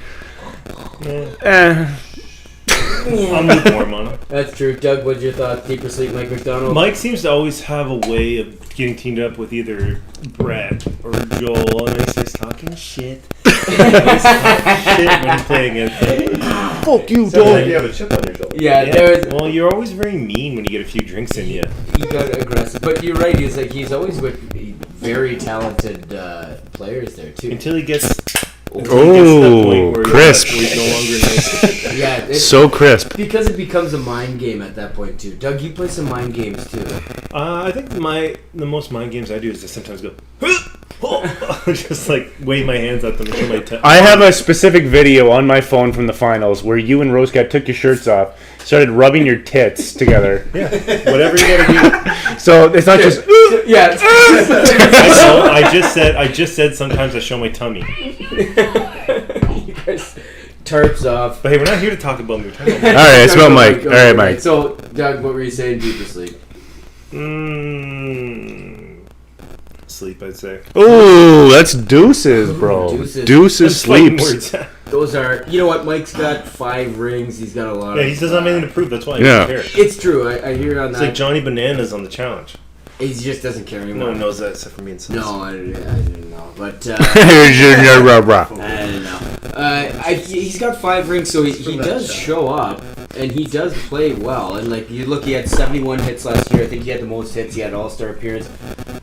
I'm lukewarm on him. That's true. Doug, what's your thought? Deeper sleep, Mike McDonald? Mike seems to always have a way of getting teamed up with either Brett or Joel, and he starts talking shit. When he's playing against him. Fuck you, Joel. Joel. You have a chip on your shoulder. Yeah. Well, you're always very mean when you get a few drinks in you. He got aggressive. But you're right. He's always with very talented players there, too. Until he gets... crisp. Yeah, so crisp. Because it becomes a mind game at that point too. Doug, you play some mind games too. I think the most mind games I do is just sometimes go, just like wave my hands at them and show my I have a specific video on my phone from the finals where you and Rosecat took your shirts off, started rubbing your tits together. Yeah, whatever you gotta do. So it's not just yeah. I just said sometimes I show my tummy. You guys, tarps off. But hey, we're not here to talk about me. All right, it's about Mike. All right, Mike. So, Doug, what were you saying? Deeper sleep. Sleep, I'd say. Ooh, that's deuces, bro. Deuces sleeps. Those are. You know what? Mike's got 5 rings. He's got a lot. Yeah, he doesn't have anything to prove. That's why he Yeah. doesn't care. It's true. I hear on It's that. like Johnny Bananas on the challenge. He just doesn't care anymore. No one knows that except for me and Sus. No, I didn't know. But I didn't know. He's got 5 rings, so he does show up, and he does play well. And like you look, he had 71 hits last year. I think he had the most hits. He had All-Star appearance.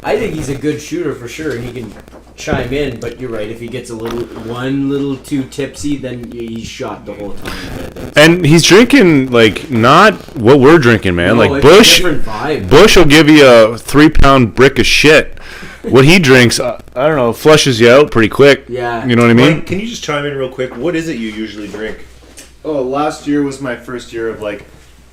I think he's a good shooter for sure, and he can chime in. But you're right. If he gets one little too tipsy, then he's shot the whole time. And he's drinking like not what we're drinking, man. No, like it's a Busch. different vibe. Busch will give you a 3-pound brick of shit. What he drinks, I don't know, flushes you out pretty quick. Yeah. You know what I mean? Mike, can you just chime in real quick? What is it you usually drink? Oh, last year was my first year of like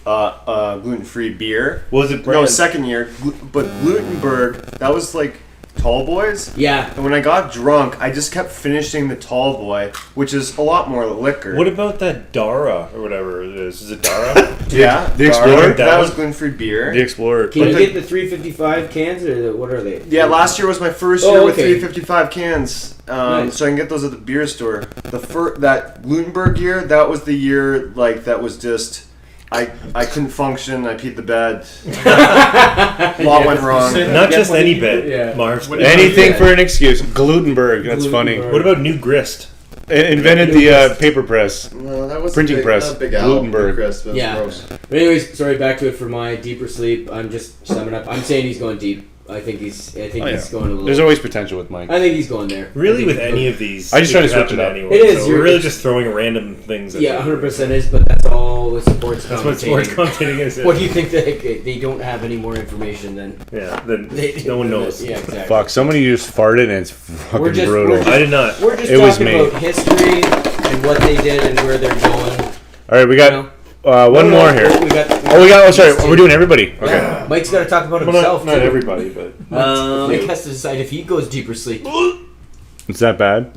gluten-free beer. Was it No, second year. But Glutenberg, that was like Tall Boys. Yeah. And when I got drunk, I just kept finishing the Tall Boy, which is a lot more liquor. What about that Dara or whatever it is? Is it Dara? Yeah, the Explorer? That was gluten-free beer. The Explorer. Can you get the 355 cans, or what are they? Yeah, last year was my first year with okay. 355 cans. Nice. So I can get those at the beer store. That Glutenberg year, that was the year like that was just I couldn't function. I peed the bed. A lot went wrong. Not just any bed, Marv. Anything for an excuse. Glutenberg. That's funny. What about New Grist? Invented the paper press. No, that was printing press. Glutenberg. Gross. But anyways, sorry. Back to it for my deeper sleep. I'm just summing up. I'm saying he's going deep. I think he's going a little. There's always potential with Mike. I think he's going there. Really, with any of these, I just try to switch it up. Anyway, It is. So we're really just throwing random things. At Yeah, you. 100% is. But that's all with sports commentating. That's what sports commentating is. What do you think that they don't have any more information than? Yeah, then no one knows. Yeah, exactly. Fuck, somebody just farted and it's fucking brutal. I did not. We're just It was talking me. about history and what they did and where they're going. All right, we got one more here. We're doing everybody. Okay. Yeah. Mike's got to talk about Well, himself. not too. everybody, but Mike has to decide if he goes deeper sleep. It's that bad?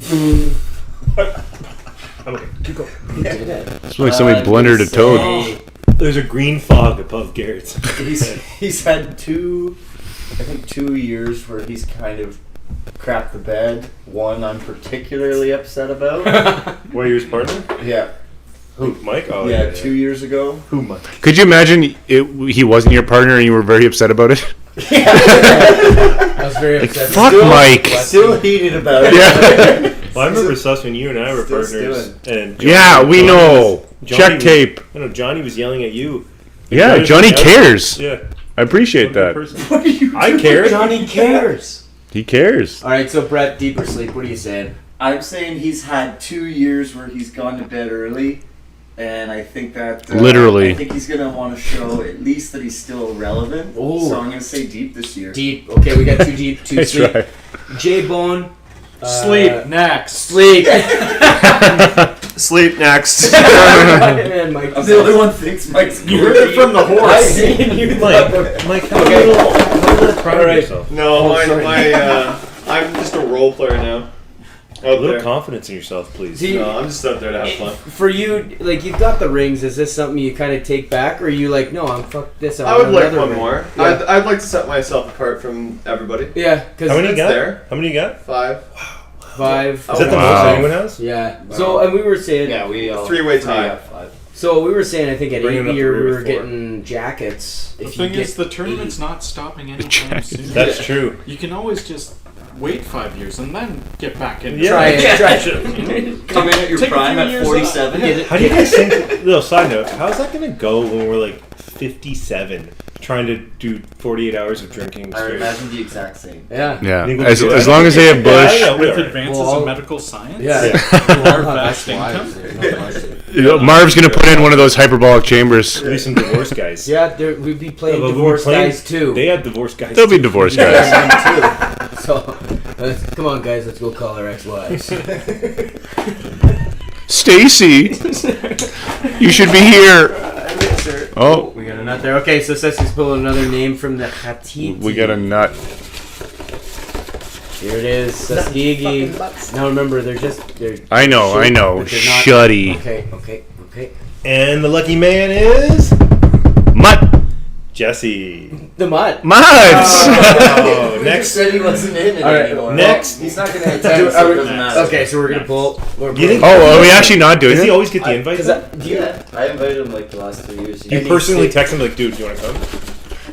I'm okay. Keep going. It's like somebody blended a toad. There's a green fog above Garrett's. He's had 2 years where he's kind of crapped the bed. One I'm particularly upset about. Were you his partner? Yeah. Who, Mike? Oh, yeah, 2 years ago. Who, Mike? Could you imagine he wasn't your partner and you were very upset about it? I was very upset. Fuck Mike. Still heated about it. Yeah. Well, I remember Sus when you and I were partners. And we know. Check tape. I know Johnny was yelling at you. Yeah, Johnny cares. Yeah. I appreciate that. What are you I care. Johnny cares. He cares. All right, so Brett, deeper sleep. What are you saying? I'm saying he's had 2 years where he's gone to bed early, and I think that literally. I think he's gonna want to show at least that he's still relevant. Ooh. So I'm gonna say deep this year. Deep. Okay, we got 2 deep, 2 That's sleep. right. J-Bone. Sleep next. Sleep. Sleep next. And Mike. The other one thinks Mike's. You heard it from the horse. I seen you, Mike, how a little proud of yourself. No, I'm just a role player now. A little confidence in yourself, please. No, I'm just out there to have fun. For you, like, you've got the rings. Is this something you kind of take back, or are you like, no, I'm fuck this? I would like one ring. more. Yeah. I'd like to set myself apart from everybody. Yeah, because How many you got? there. How many you got? 5. 5. Is that the most anyone has? Yeah. So, and we were saying, we all 3-way tie. 5. So we were saying, I think at Bring him 8 up year to we were 4. getting jackets. The If thing you is, get the tournament's not stopping anytime soon. That's true. You can always just wait 5 years and then get back in. Yeah. Try it. Come in at your Take a prime few at years 47. How do you guys think? Little side note: how's that gonna go when we're like 57, trying to do 48 hours of drinking? I straight? imagine the exact same. Yeah. Yeah. Think we'll As do it? long as they have Busch. Yeah, we With are. advances Well, in medical science, Yeah. more vast income. Marv's gonna put in one of those hyperbolic chambers. There'll be some divorce guys. Yeah, we'd be playing But we were divorce playing- guys too. They had divorce guys. There'll be too. divorce Yeah, guys. them too. So, come on, guys, let's go call our ex-wives. Stacy, you should be here. Oh, We got a nut there. Okay, so Cecily's pulling another name from the Hatiti. we got a nut. Here it is, Tuskegee. Now remember, they're I know. but they're not- Shuddy. Okay. And the lucky man is Mutt. Jesse. The Mutt. Mutts. Oh, Next next. said he wasn't in it All right, anymore. next. He's not going to attend, so it doesn't matter. Okay, so we're gonna pull. You think- Oh, are we actually not doing Does he it? always get the invite? though? Yeah, I invited him like the last 3 years. You personally text him like, dude, do you want to come?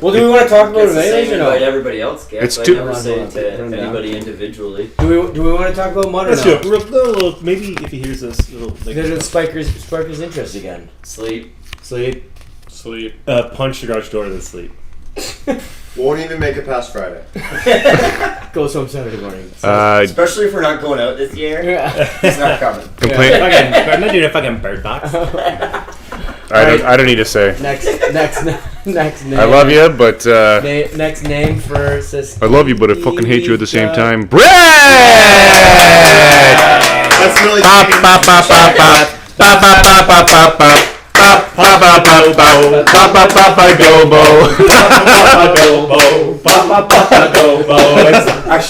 Well, do we want to talk about It's it the anyways same or invite no? everybody else gets. It's I too- never say Hold on, to turn it down. anybody individually. Do we want to talk about Mutt or Let's no? do it. Little, maybe if he hears this, little like There's a spark his interest again. Sleep. Sleep. punch the garage door to sleep. Won't even make it past Friday. Goes home Saturday morning. Especially if we're not going out this year. He's not coming. Complain. I'm not doing a fucking bird box. I don't need to say. Next name. I love you, but Next name for Sis. I love you, but I fucking hate you at the same time. Brett. That's really Pop, pop, pop, pop, pop. Pop, pop, pop, pop, pop, pop. Pop, pop, pop, pop, pop. Pop, pop, pop, pop,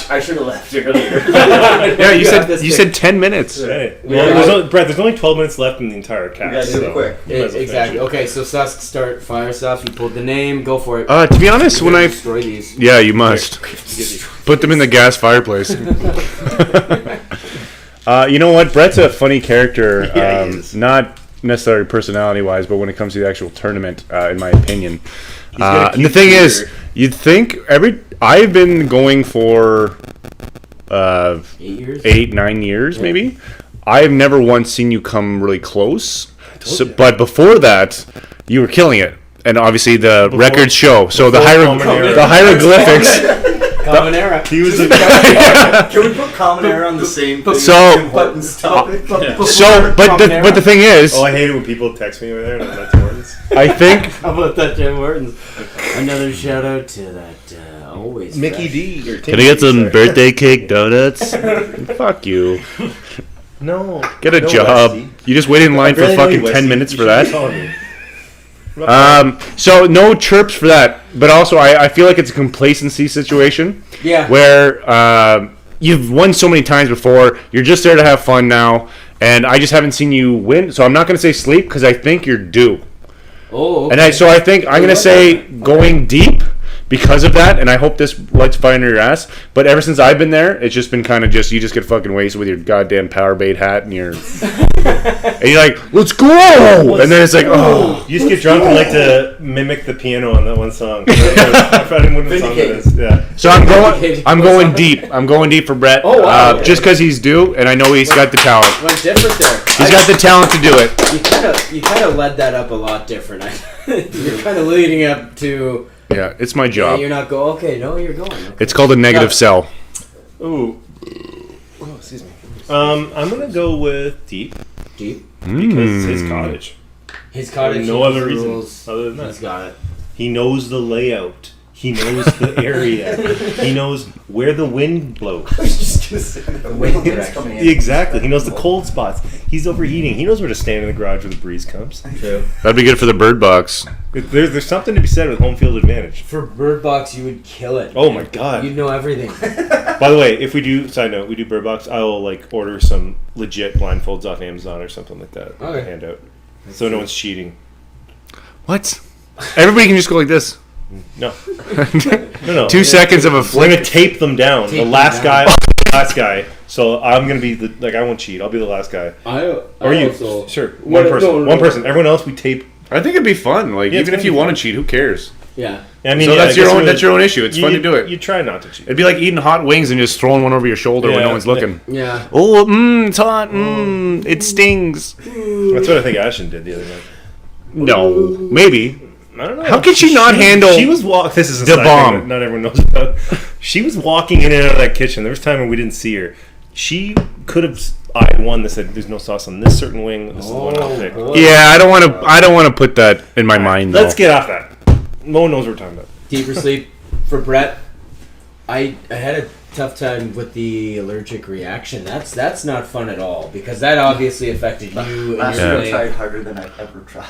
I should have left earlier. Yeah, you said 10 minutes. Hey. Well, there's only 12 minutes left in the entire cast. We gotta do it quick. Exactly. Okay, so Susk, start fire stuff. You pulled the name. Go for it. To be honest, when I destroy these. Yeah, you must put them in the gas fireplace. You know what? Brett's a funny character. Not necessarily personality-wise, but when it comes to the actual tournament, in my opinion. And the thing is, you'd think I've been going for 8, 9 years, maybe. I've never once seen you come really close. But before that, you were killing it, and obviously the records show. So the hieroglyphics. Common Era. He was a Can we put Common Era on the same thing? But the thing is, I hate it when people text me over there and I'm not Hortons. I think. How about that, Jim Hortons? Another shout out to that always Mickey fresh. D. Or Can I get some birthday cake donuts? Fuck you. No. Get a job. Westy. You just waited in line for really fucking know you, 10 Westy. minutes You for should that. be calling me. So no chirps for that, but also I feel like it's a complacency situation. Yeah. Where you've won so many times before, you're just there to have fun now, and I just haven't seen you win. So I'm not going to say sleep because I think you're due. Oh, And so I think I'm going to say going deep because of that, and I hope this lights fire under your ass. But ever since I've been there, it's just been kind of just, you just get fucking wasted with your goddamn power bait hat and your... and you're like, let's go! And then it's like, oh. You just get drunk and like to mimic the piano on that one song. I forgot what the song it is. Yeah. So I'm going deep. I'm going deep for Brett. Oh, wow. Just because he's due, and I know he's got the talent. Went different there. He's got the talent to do it. You kind of led that up a lot different. You're kind of leading up to... Yeah, it's my job. Yeah, you're not going. Okay, no, you're going. Okay. It's called a negative sell. Ooh. Oh, excuse me. I'm gonna go with deep. Deep. Because it's his cottage. His cottage. No other reason other than that. He's got it. He knows the layout. He knows the area. He knows where the wind blows. I was just gonna say the wind is coming in. Exactly. He knows the cold spots. He's overheating. He knows where to stand in the garage when the breeze comes. True. That'd be good for the bird box. There's something to be said with home field advantage. For bird box, you would kill it. Oh my god. You'd know everything. By the way, if we do, side note, we do bird box, I will like order some legit blindfolds off Amazon or something like that. Okay. Hand out. So no one's cheating. What? Everybody can just go like this. No. No. 2 seconds of a We're flick. gonna tape them down. The last guy. So I'm gonna be I won't cheat. I'll be the last guy. Or you? Also, sure. One person. Everyone else we tape. I think it'd be fun. Like even if you want to cheat, who cares? Yeah. I mean, so that's your own issue. It's fun to do it. You try not to cheat. It'd be like eating hot wings and just throwing one over your shoulder when no one's looking. Yeah. Oh, it's hot. It stings. That's what I think Ashton did the other night. No, maybe. I don't know. How could she not handle? She was This is a the side bomb. thing that not everyone knows about. She was walking in and out of that kitchen. There was time when we didn't see her. She could have eyed one that said, "There's no sauce on this certain wing. This is the one I'll pick." Yeah, I don't want to put that in my mind. Though. Let's get off that. No one knows what we're talking about. Deeper sleep for Brett. I had a tough time with the allergic reaction. That's not fun at all because that obviously affected you. Last and your year I tried harder than I've ever tried.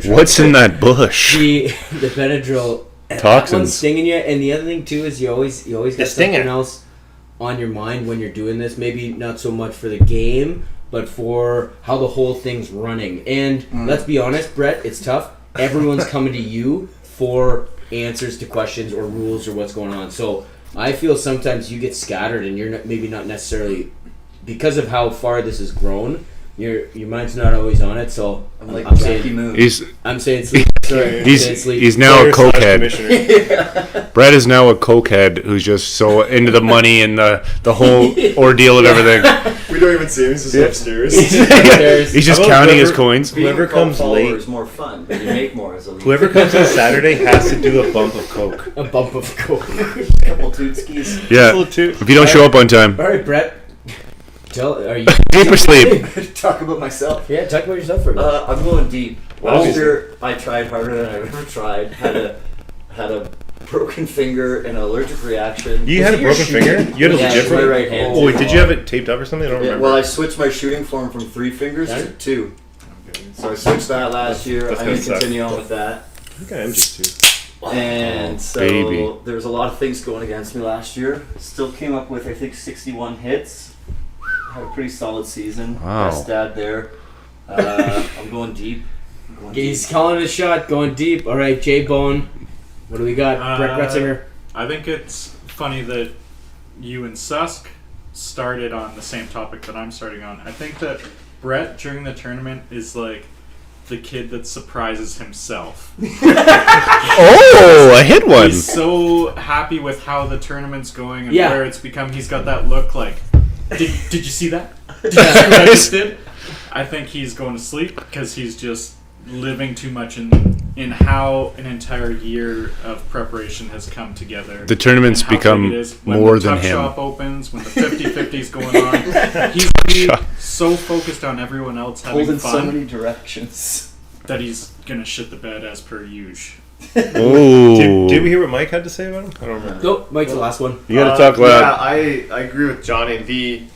What's in that bush? The Benadryl. Toxins. That one's stinging you, and the other thing too is you always got something else on your mind when you're doing this. Maybe not so much for the game, but for how the whole thing's running. And let's be honest, Brett, it's tough. Everyone's coming to you for answers to questions or rules or what's going on. So I feel sometimes you get scattered and you're maybe not necessarily, because of how far this has grown, your mind's not always on it. So I'm like I'm Jackie saying Moon. I'm saying sleep. Sorry, He's now a cokehead. Brett is now a cokehead who's just so into the money and the whole ordeal of everything. We don't even see him. He's just upstairs. He's just counting his coins. Whoever comes late is more fun, but you make more as a lead. Whoever comes on Saturday has to do a bump of coke. A bump of coke. Couple tootskis. Yeah. If you don't show up on time. All right, Brett. Are you deep or sleep? Talk about myself. Yeah, talk about yourself for a minute. I'm going deep. Last year I tried harder than I've ever tried. Had a broken finger and an allergic reaction. You had a broken finger? You had a legit my right hand. Oh, wait, did you have it taped up or something? I don't remember. Well, I switched my shooting form from 3 fingers to 2. So I switched that last year. That's I'm gonna going to continue on with that. I think I am just 2. And so baby. there was a lot of things going against me last year. Still came up with, I think, 61 hits. Had a pretty solid season. Wow. Best dad there. I'm going deep. He's calling a shot, going deep. All right, J-Bone. What do we got? Brett Retzinger. I think it's funny that you and Susk started on the same topic that I'm starting on. I think that Brett, during the tournament, is like the kid that surprises himself. Oh, I hit one. He's so happy with how the tournament's going and Yeah. where it's become. He's got that look like, did you see that? Did you see what I just did? I think he's going to sleep because he's just living too much in how an entire year of preparation has come together. The tournament's and how become big it is. When more the than Tough him. Shop opens, when the 50-50's going on, he's so focused on everyone else having Pulled in fun so many directions. that he's gonna shit the bed as per usual. Oh. Did we hear what Mike had to say about him? I don't remember. Nope, Mike's the last one. You gotta talk loud. Yeah, I agree with Johnny. He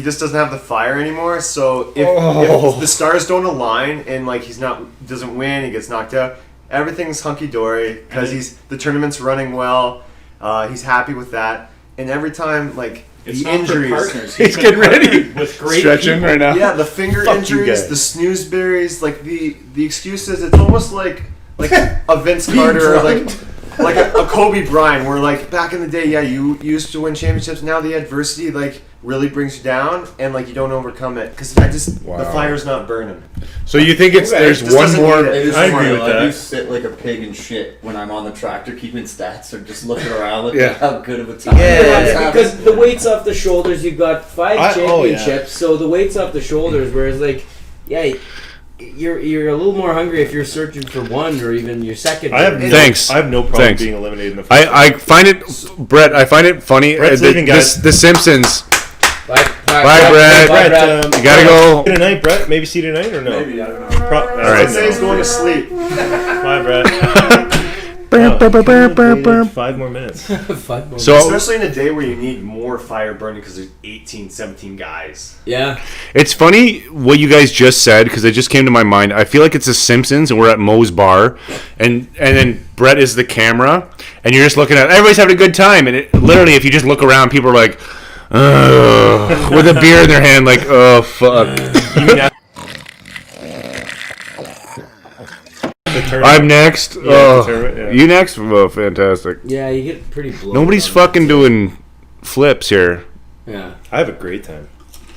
just doesn't have the fire anymore. So if the stars don't align and like doesn't win, he gets knocked out. Everything's hunky dory because the tournament's running well. He's happy with that, and every time like It's the not injuries. for partners. He's been getting ready. partnered with great Stretching people. right now. Yeah, the finger Fuck you injuries, guys. the snoozeberries, like the excuses. It's almost like a Vince Carter, like a Kobe Bryant, where like back in the day, yeah, you used to win championships. Now the adversity like really brings you down, and like you don't overcome it because the fire's not burning. So you think it's there's Just one doesn't more? need it. I agree with I do that. sit like a pig in shit when I'm on the tractor keeping stats or just looking around looking Yeah. at how good of a time. Yeah, because the weight's off the shoulders. You've got 5 oh, yeah. championships, so the weight's off the shoulders. Whereas, like, yeah, you're a little more hungry if you're searching for one or even your second. Thanks. I have no problem Thanks. being eliminated in the first I find it, Brett. I find it funny. Brett's leaving, guys. The Simpsons. Bye, Brett. Brett, You gotta go. See you tonight, Brett. Maybe see you tonight or no? Maybe, I don't know. All I'd right. say he's going to sleep. Bye, Brett. Oh, 5 more minutes. 5 more. So Especially in a day where you need more fire burning because there's 18, 17 guys. Yeah. it's funny what you guys just said because it just came to my mind. I feel like it's The Simpsons and we're at Moe's bar, and then Brett is the camera, and you're just looking at everybody's having a good time, and it, literally if you just look around, people are like, ugh, with a beer in their hand, like, oh fuck. I'm next. You next? Oh, fantastic. Yeah, you get pretty blown. Nobody's fucking doing flips here. Yeah. I have a great time.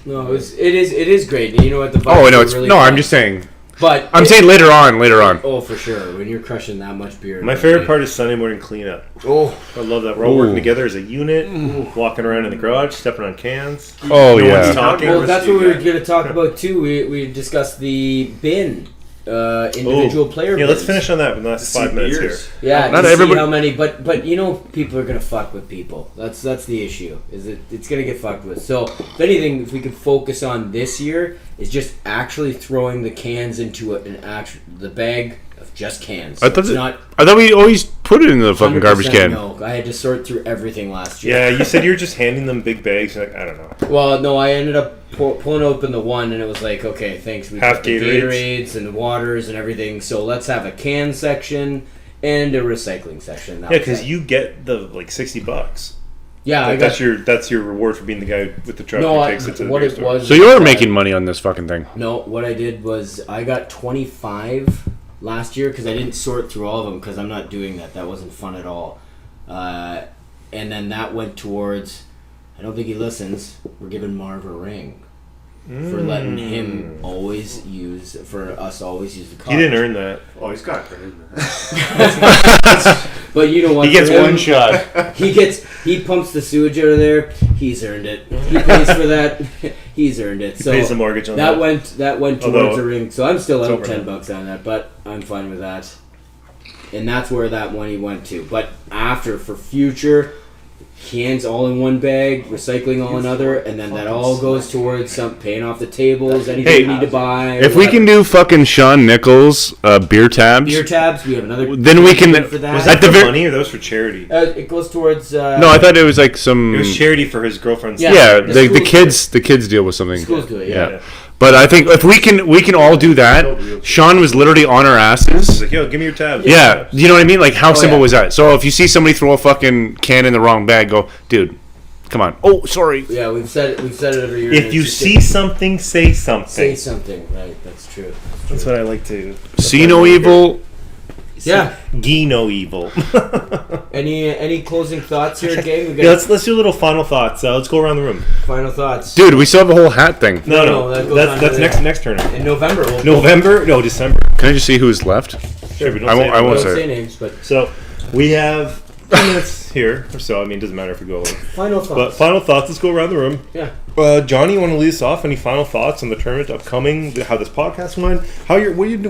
No, it is great. And you know what? The Oh, vibes no, are it's really no. fun. I'm just saying. But I'm saying later on. Oh, for sure. When you're crushing that much beer. My favorite part is Sunday morning cleanup. Oh, I love that. We're all working together as a unit, walking around in the garage, stepping on cans. Oh, no yeah. one's talking. well, that's what we were going to talk about too. We discussed the bin. Individual player. Yeah, let's bins. finish on that in the last 5 minutes here. Yeah, Not to everybody- see how many, but you know, people are gonna fuck with people. That's the issue. It's gonna get fucked with. So if anything, if we could focus on this year, is just actually throwing the cans into the bag of just cans. So I it's not thought we always put it in the fucking garbage 100% can. No, I had to sort through everything last year. Yeah, you said you were just handing them big bags. Like, I don't know. Well, no, I ended up pulling open the one, and it was like, okay, thanks. We Half got the Gatorades. Gatorades and the waters and everything. So let's have a can section and a recycling section. That Yeah, was because it. you get the like $60. Yeah, Like, I got that's your reward for being the guy with the truck No, who takes it to the what beer it store. was- So you're making money on this fucking thing. No, what I did was I got 25 last year because I didn't sort through all of them because I'm not doing that. That wasn't fun at all. And then that went towards, I don't think he listens, we're giving Marv a ring for letting him always use the car. He didn't earn that. Oh, he's got credit. But you know what? He gets for him, one shot. He pumps the sewage out of there. He's earned it. He pays for that. He's earned it. So pays the mortgage on that. That went Although, towards the ring. So I'm still it's out over now. $10 on that, but I'm fine with that. And that's where that money went to. But after, for future, cans all in one bag, recycling all in another, and then that all goes towards paying off the tables, anything Hey, you need to buy. If we can do fucking Shawn Nichols beer tabs, beer tabs, we have another. then we can. for that. Was that for money or that was for charity? It goes towards. No, I thought it was like some. It was charity for his girlfriend's. Yeah, the the schools kids deal with something. Schools do it, yeah. But I think if we can all do that. Sean was literally on our asses. He's like, yo, give me your tab. Yeah, you know what I mean? Like, how simple yeah. was that? So if you see somebody throw a fucking can in the wrong bag, go, dude, come on. Oh, sorry. Yeah, we've said it every year. If you see something, say something. Say something, right? That's true. That's what I like to. See no evil. Yeah. Gee no evil. Any closing thoughts here, gang? Yeah, let's do a little final thoughts. Let's go around the room. Final thoughts. Dude, we still have the whole hat thing. No, that goes on that's to next turn. In November. No, December. Can I just see who's left? Sure, but I won't say it. names, but so we have 2 minutes here or so. I mean, it doesn't matter if we go over. Final thoughts. But final thoughts. Let's go around the room. Yeah. Johnny, you want to lead us off? Any final thoughts on the tournament upcoming? How this podcast went?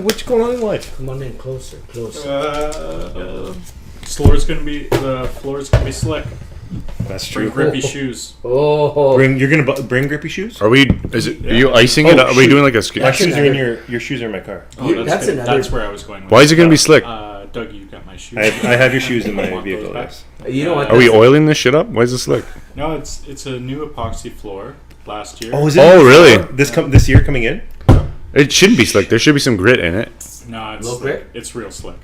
What's going on in life? Come on in closer. The floor's gonna be slick. That's Bring true. grippy shoes. Oh. You're gonna bring grippy shoes? Are you icing it? Are we doing like a ski? My shoes are in your shoes are in my car. Oh, that's good. another- That's where I was going with Why is it going to be slick? Doug, you got my shoes. I have your shoes in my Want vehicle. those back? Yes. You know what? Are we oiling this shit up? Why is it slick? No, it's a new epoxy floor last year. Oh, is it? Oh, really? This year coming in? It shouldn't be slick. There should be some grit in it. No, Little grit? it's real slick.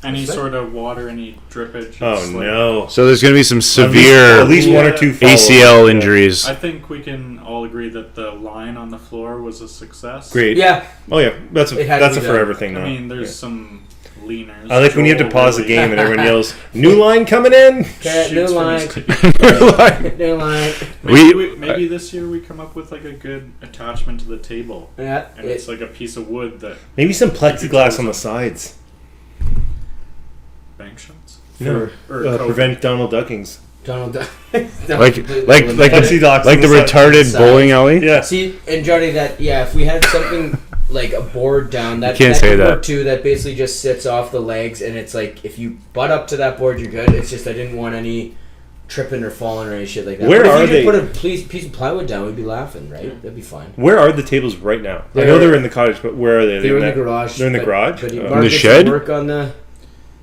Any sort of water, any drippage. Oh no! So there's going to be some severe, at least one or two ACL injuries. I think we can all agree that the line on the floor was a success. Great. Yeah. Oh yeah, that's a forever thing now. I mean, there's some leaners. I like when you have to pause the game and everyone yells, "New line coming in!" New line. New line. Maybe this year we come up with like a good attachment to the table. Yeah. And it's like a piece of wood that. Maybe some plexiglass on the sides. Bank shots. No. Prevent Donald Duckings. Donald like the retarded bowling alley. Yeah. See, and Johnny, if we had something like a board down, that can't say could that work too. That basically just sits off the legs, and it's like if you butt up to that board, you're good. It's just I didn't want any tripping or falling or any shit like that. Where but are if you they? Put a piece of plywood down, we'd be laughing, right? That'd be fine. Where are the tables right now? I know they're in the cottage, but where are they? They're in the garage. They're in the garage. But in the shed. Work on the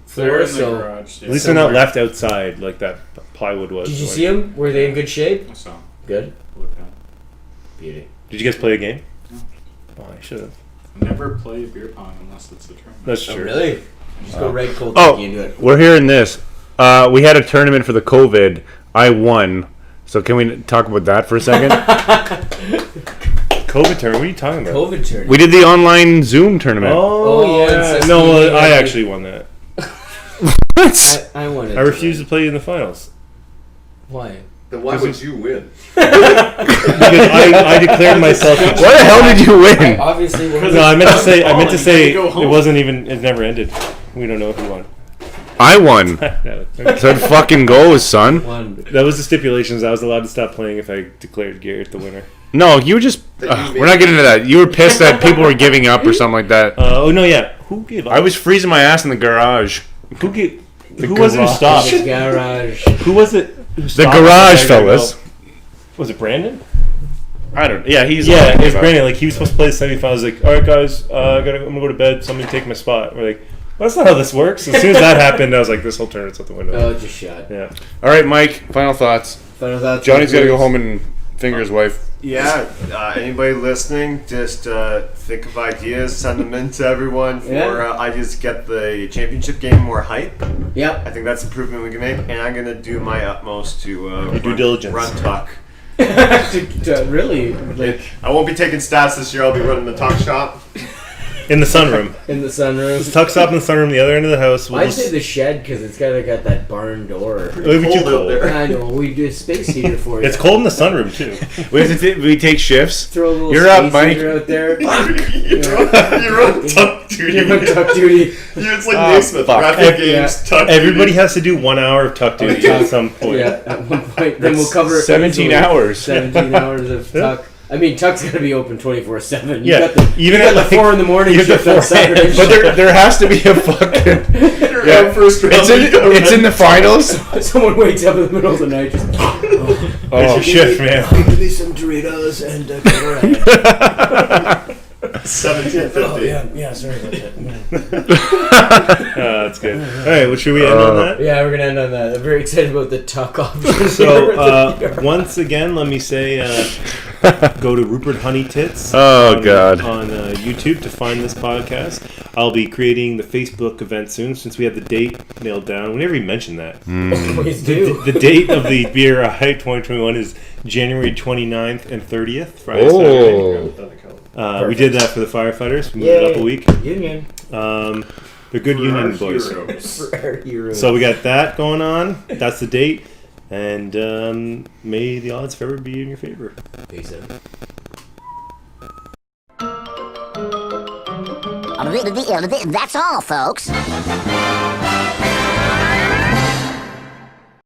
floor, in the garage. At least they're not left outside like that plywood was. Did you see them? Were they in good shape? I saw them. Good. Look at them. Beauty. Did you guys play a game? No. Oh, I should have. Never play beer pong unless it's a tournament. That's true. Oh, really? Just go right cold turkey into it. We're hearing this. We had a tournament for the COVID. I won. So can we talk about that for a second? COVID tournament? What are you talking about? COVID tournament. We did the online Zoom tournament. Oh yeah. No, I actually won that. I won it. I refused to play in the finals. Why? Then why would you win? Because I declared myself. What the hell did you win? Obviously, no. I meant to say it wasn't even. It never ended. We don't know who won. I won. That's how it fucking goes, son. That was the stipulations. I was allowed to stop playing if I declared Garrett the winner. No, you were just. We're not getting into that. You were pissed that people were giving up or something like that. Oh no, yeah. Who gave up? I was freezing my ass in the garage. Who gave? Who was it who stopped? The garage. Who was it? The garage fellas. Was it Brandon? I don't. Yeah, he's. Yeah, it was Brandon. Like he was supposed to play the semifinals. Like, all right, guys, I'm gonna go to bed. Somebody take my spot. We're like, well, that's not how this works. As soon as that happened, I was like, this whole tournament's out the window. Oh, just shot. Yeah. All right, Mike. Final thoughts. Final thoughts. Johnny's got to go home and finger his wife. Yeah. Anybody listening, just think of ideas, send them in to everyone for ideas to get the championship game more hype. Yep. I think that's an improvement we can make, and I'm gonna do my utmost to due diligence. run Tuck. to really, like, I won't be taking stats this year. I'll be running the Tuck shop. In the sunroom. In the sunroom. Just tuck stop in the sunroom, the other end of the house. I'd say the shed because it's got that barn door. It would be too cold. I know. We do a space heater for you. It's cold in the sunroom too. We take shifts. Throw a little You're space up, Mike. heater out there. You're on Tuck duty. You're on Tuck duty. It's like Naismith. Rapid games, Tuck Everybody has to do 1 hour of tuck duty at some point. Yeah, at one point. Then we'll cover 17 hours. 17 hours of Tuck. I mean, Tuck's got to be open 24/7. Yeah, even at like 4 in the morning. You have the 4 but there has to be a fucking. First round. It's in the finals. Someone wakes up in the middle of the night just. It's your shift, man. Give me some Doritos and Coke. 1750. Oh, yeah, sorry about that. That's good. All right, well, should we end on that? Yeah, we're going to end on that. I'm very excited about the Tuck option. So, once again, let me say, go to Rupert Honeytits on YouTube to find this podcast. I'll be creating the Facebook event soon since we have the date nailed down. We never even mentioned that. Always do. The date of the BRI 2021 is January 29th and 30th, Friday, Saturday. We did that for the firefighters. We moved it up a week. Union. They're good union boys. For our heroes. So we got that going on. That's the date. And may the odds forever be in your favor. Peace out. That's all, folks.